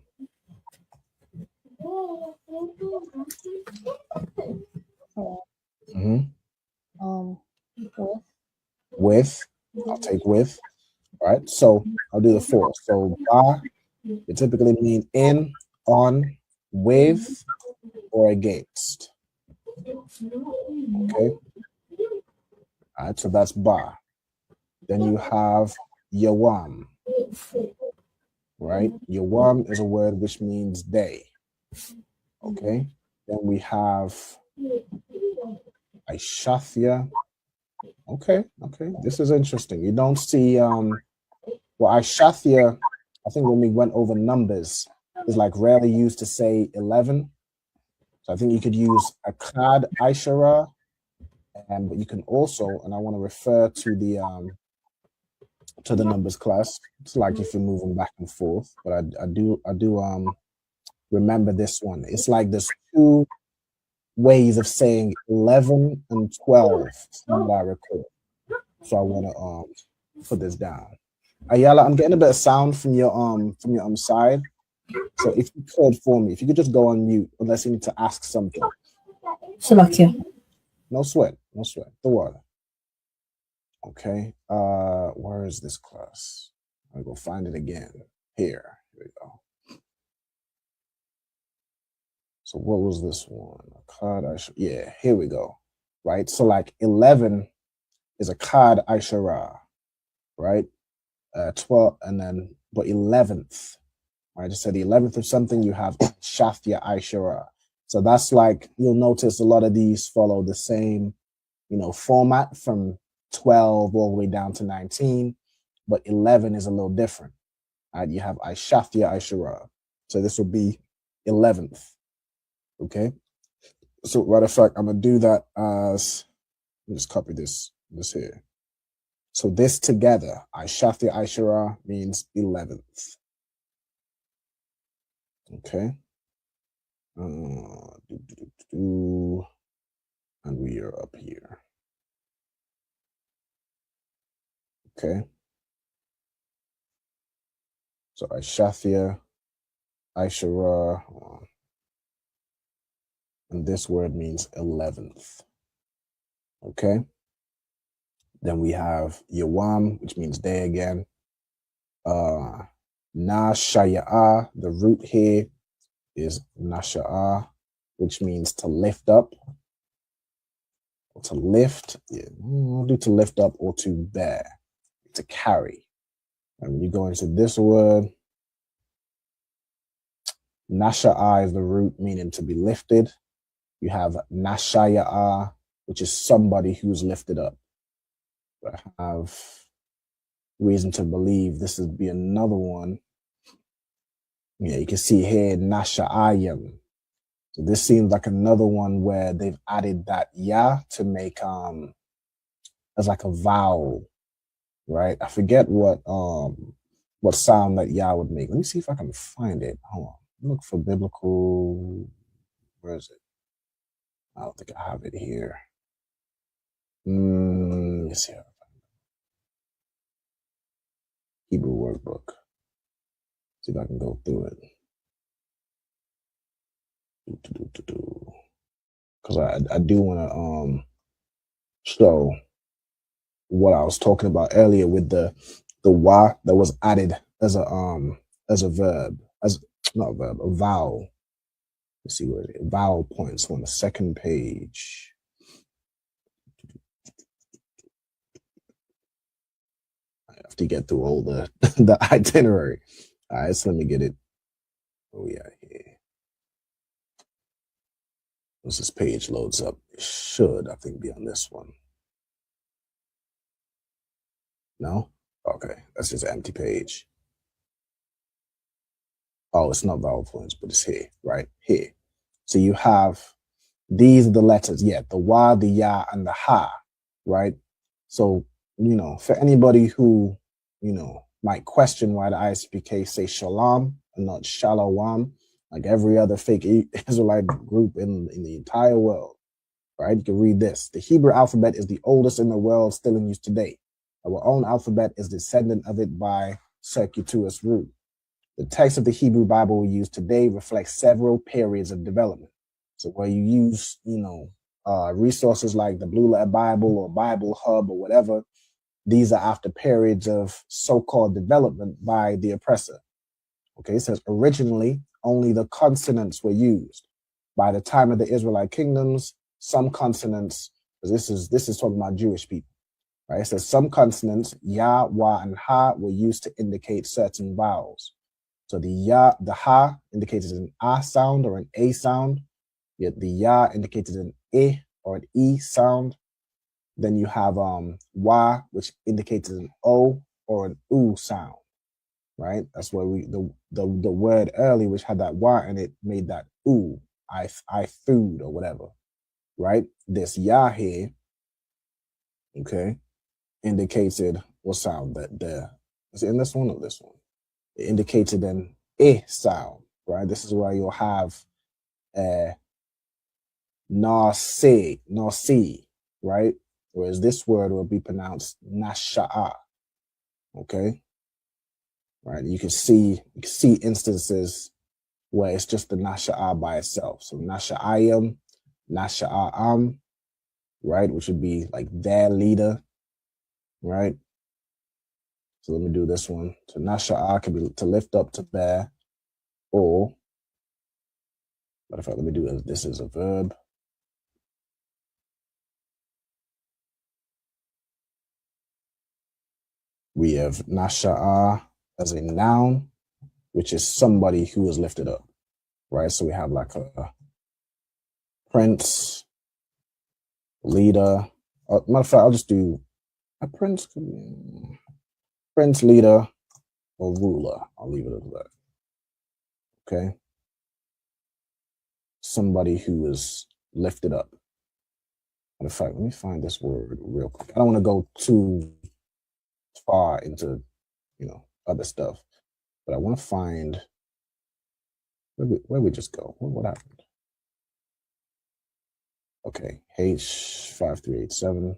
With. I'll take with. All right. So I'll do the 4. So ba, it typically mean in, on, with, or against. Okay. All right. So that's ba. Then you have yawam. Right? Yawam is a word which means day. Okay. Then we have Aishathia. Okay. This is interesting. You don't see Aishathia, I think when we went over numbers, is like rarely used to say 11. So I think you could use Akkad Aishara, but you can also, and I want to refer to the numbers class. It's like if you're moving back and forth, but I do remember this one. It's like there's 2 ways of saying 11 and 12 from what I recall. So I want to put this down. Ayala, I'm getting a bit of sound from your side. So if you could for me, if you could just go on mute unless you need to ask something. Salakia. No sweat. The water. Okay. Where is this class? I'll go find it again. Here we go. So what was this one? Yeah, here we go. Right. So like 11 is a Kad Aishara, right? 12 and then but 11th. I just said the 11th of something, you have Shafia Aishara. So that's like, you'll notice a lot of these follow the same, format from 12 all the way down to 19, but 11 is a little different. You have Aishafia Aishara. So this will be 11th. Okay. So matter of fact, I'm gonna do that as, let me just copy this here. So this together, Aishafia Aishara means 11th. Okay. And we are up here. Okay. So Aishafia, Aishara, and this word means 11th. Okay. Then we have Yawam, which means day again. Nashaya'a, the root here is Nasha'a, which means to lift up. Or to lift. Yeah, we'll do to lift up or to bear, to carry. And when you go into this word, Nasha'a is the root, meaning to be lifted. You have Nashaya'a, which is somebody who's lifted up. I have reason to believe this would be another one. Yeah, you can see here, Nasha'ayam. So this seems like another one where they've added that ya to make as like a vowel, right? I forget what sound that ya would make. Let me see if I can find it. Hold on. look for biblical. Where is it? I don't think I have it here. Let me see. Hebrew workbook. See if I can go through it. Because I do want to show what I was talking about earlier with the wa that was added as a verb, as not a verb, a vowel. Let's see where it is. Vowel points on the second page. I have to get through all the the itinerary. All right, so let me get it. Oh yeah, here. Once this page loads up, it should, I think, be on this one. No? Okay, that's just an empty page. Oh, it's not vowel points, but it's here, right? Here. So you have, these are the letters, yeah, the wa, the ya, and the ha, right? So, for anybody who, might question why the ISUPK say shalom and not shalom, like every other fake Israelite group in the entire world, right? You can read this. The Hebrew alphabet is the oldest in the world, still in use today. Our own alphabet is descendant of it by circuitous route. The text of the Hebrew Bible we use today reflects several periods of development. So where you use, resources like the Blue Letter Bible or Bible Hub or whatever, these are after periods of so-called development by the oppressor. Okay, it says originally only the consonants were used. By the time of the Israelite kingdoms, some consonants, because this is talking about Jewish people, right? It says some consonants, ya, wa, and ha, were used to indicate certain vowels. So the ha indicated an a sound or an a sound, yet the ya indicated an e or an e sound. Then you have wa, which indicated an o or an u sound, right? That's why the word early, which had that wa in it, made that u, I food or whatever, right? This ya here, okay, indicated what sound? Is it in this one or this one? It indicated an eh sound, right? This is where you'll have na si, right? Whereas this word will be pronounced nasha'a, okay? Right? You can see instances where it's just the nasha'a by itself. So nasha'ayim, nasha'a'am, right? Which would be like their leader, right? So let me do this one. So nasha'a can be to lift up, to bear, or, matter of fact, let me do this as a verb. We have nasha'a as a noun, which is somebody who is lifted up, right? So we have like a prince, leader. Matter of fact, I'll just do a prince, leader, or ruler. I'll leave it at that. Okay. Somebody who is lifted up. Matter of fact, let me find this word real quick. I don't want to go too far into, other stuff, but I want to find where we just go. What happened? Okay, H5387.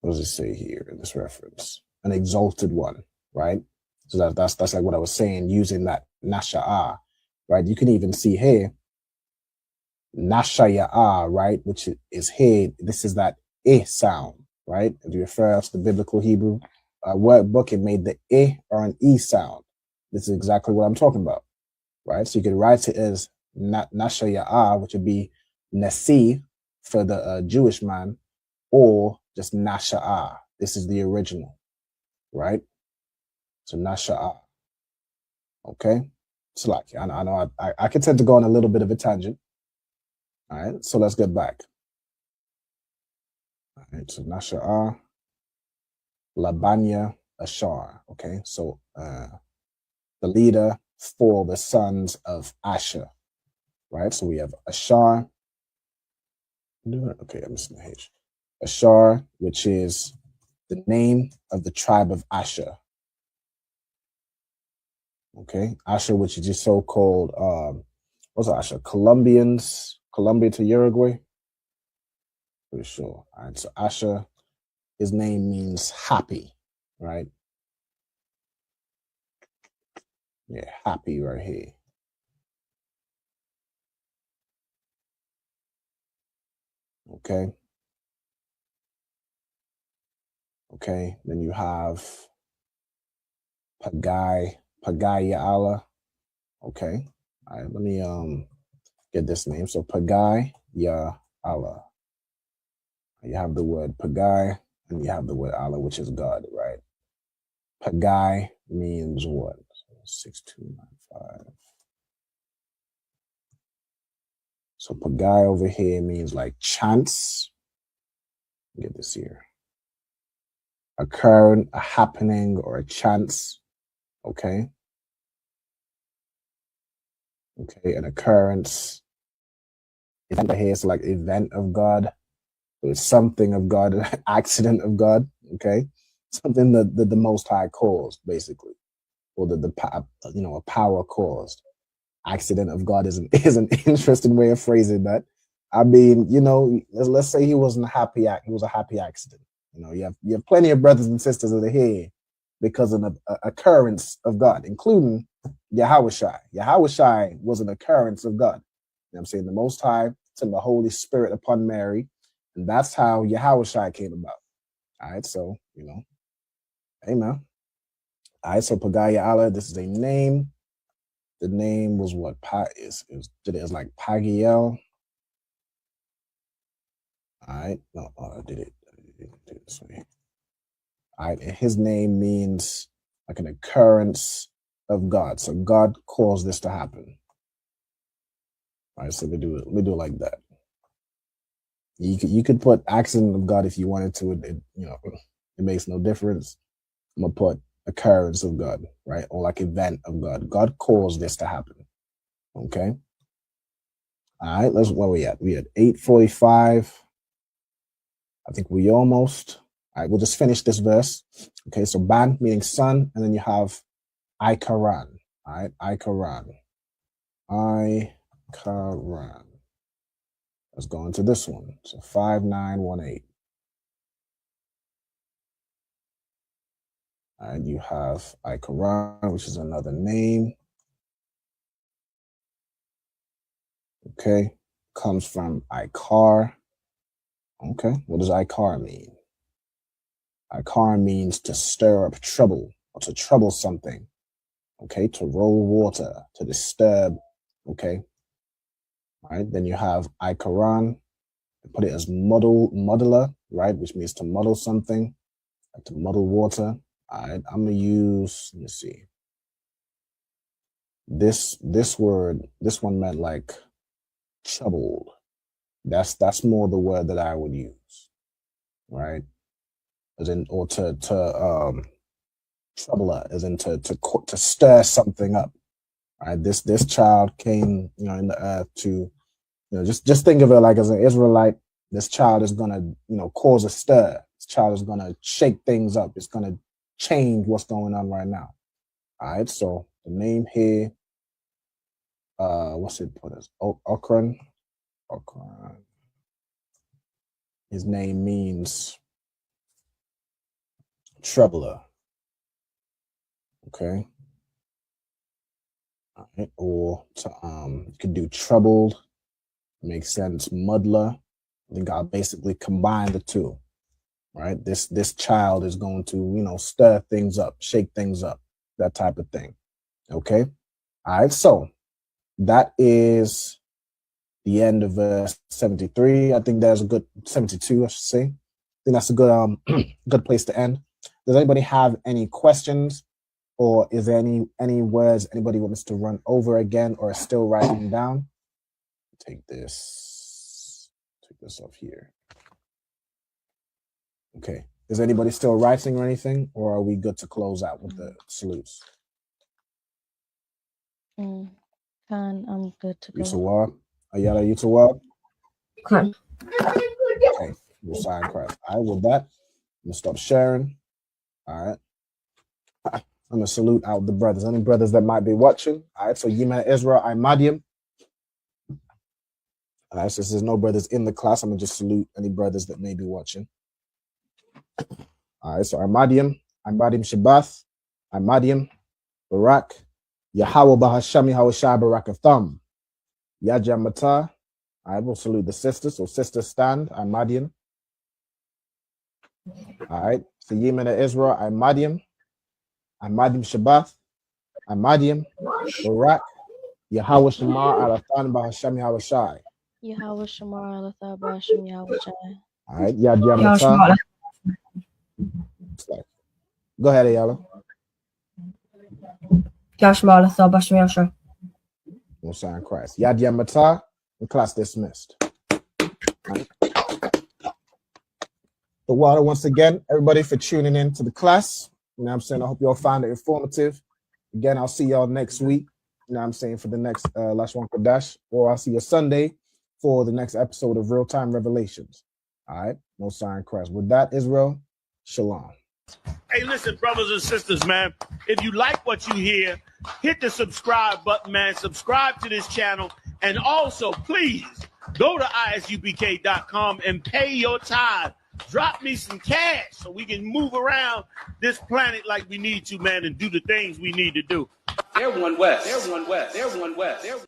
What does it say here in this reference? An exalted one, right? So that's like what I was saying, using that nasha'a, right? You can even see here, nashaya'a, right? Which is here. This is that eh sound, right? If you refer to the biblical Hebrew workbook, it made the eh or an e sound. This is exactly what I'm talking about, right? So you could write it as nashaya'a, which would be nasi for the Jewish man, or just nasha'a. This is the original, right? So nasha'a. Okay. So like I know I can tend to go on a little bit of a tangent. All right. So let's get back. All right. So nasha'a, labanya, ashar. Okay. So the leader for the sons of Asher. Right. So we have Ashar. Okay, I'm missing the H. Ashar, which is the name of the tribe of Asher. Okay, Asher, which is just so-called, what's Asher? Colombia to Uruguay? Pretty sure. All right, so Asher, his name means happy, right? Yeah, happy right here. Okay. Okay, then you have Pagayala. Okay. All right, let me get this name. So Pagayala. You have the word Pagai and you have the word Allah, which is God, right? Pagai means what? 6295. So Pagai over here means like chance. Get this here. Occurring, a happening, or a chance. Okay. Okay, an occurrence. Event here is like event of God. It's something of God, an accident of God. Okay. Something that the Most High caused, basically. Or a power caused. Accident of God is an interesting way of phrasing that. I mean, let's say he wasn't a happy he was a happy accident. You have plenty of brothers and sisters that are here because of an occurrence of God, including Yahushai. Yahushai was an occurrence of God. I'm saying the Most High sent the Holy Spirit upon Mary, and that's how Yahushai came about. All right, so amen. All right, so Pagaya Allah, this is a name. The name was what? It's like Pagiel. All right. No, I did it this way. All right. And his name means like an occurrence of God. So God caused this to happen. All right. So we do it like that. You could put accident of God if you wanted to. It makes no difference. I'm gonna put occurrence of God, right? Or like event of God. God caused this to happen. Okay. All right. Where we at? We at 8:45. I think we almost. All right. We'll just finish this verse. Okay. So ban meaning son, and then you have Ikaran. All right. Ikaran. Ikaran. Let's go into this one. So 5918. All right. You have Ikaran, which is another name. Okay. Comes from Ikar. Okay. What does Ikar mean? Ikar means to stir up trouble or to trouble something. Okay. To roll water, to disturb. Okay. All right. Then you have Ikaran. Put it as muddler, right? Which means to muddle something, like to muddle water. All right. I'm going to use, let me see. This word, this one meant like troubled. That's more the word that I would use, right? As in, or to troubler, as in to stir something up. Right? This child came, in the earth to, just think of it like as an Israelite. This child is gonna, cause a stir. This child is gonna shake things up. It's gonna change what's going on right now. All right. So the name here, what's it put as? Okran. His name means troubler. Okay. All right. Or you could do troubled. Makes sense. Muddler. I think I'll basically combine the two. Right. This child is going to, stir things up, shake things up, that type of thing. Okay. All right. So that is the end of verse 73. I think there's a good 72, I should say. I think that's a good good place to end. Does anybody have any questions, or is there any words anybody wants to run over again, or is still writing down? Take this off here. Okay. Is anybody still writing or anything, or are we good to close out with the salutes? Khan, I'm good to go. Yusawab. Ayala Yusawab. Khan. Okay. We'll sign Christ. All right, with that, I'm gonna stop sharing. All right. I'm gonna salute out the brothers. Any brothers that might be watching. All right. So Yemen Israel, I'm Madiam. All right. So there's no brothers in the class. I'm gonna just salute any brothers that may be watching. All right. So I'm Madiam Shabath, I'm Madiam Barak, Yahweh Bahashami Hawashai Barakatham, Yajam Mata. I will salute the sisters. So sisters stand. I'm Madiam. All right. So Yemen Israel, I'm Madiam Shabath, I'm Madiam Barak, Yahweh Shamar Alathan Bahashami Hawashai. Yahweh Shamar Alatha Basham Yahweh Shai. All right. Yajam Mata. Go ahead, Ayala. Yashma Alatha Basham Yasha. No sign Christ. Yajam Mata. And class dismissed. Right. The water once again, everybody for tuning in to the class. You know what I'm saying? I hope you all found it informative. Again, I'll see y'all next week. You know what I'm saying? For the next Lashawan Qadash. Or I'll see you Sunday for the next episode of Real Time Revelations. All right? No sign Christ. With that, Israel, shalom. Hey, listen, brothers and sisters, man. If you like what you hear, hit the subscribe button, man. Subscribe to this channel. And also, please, go to ISUPK.com and pay your tithe. Drop me some cash so we can move around this planet like we need to, man, and do the things we need to do. They're one West. They're one West. They're one West. They're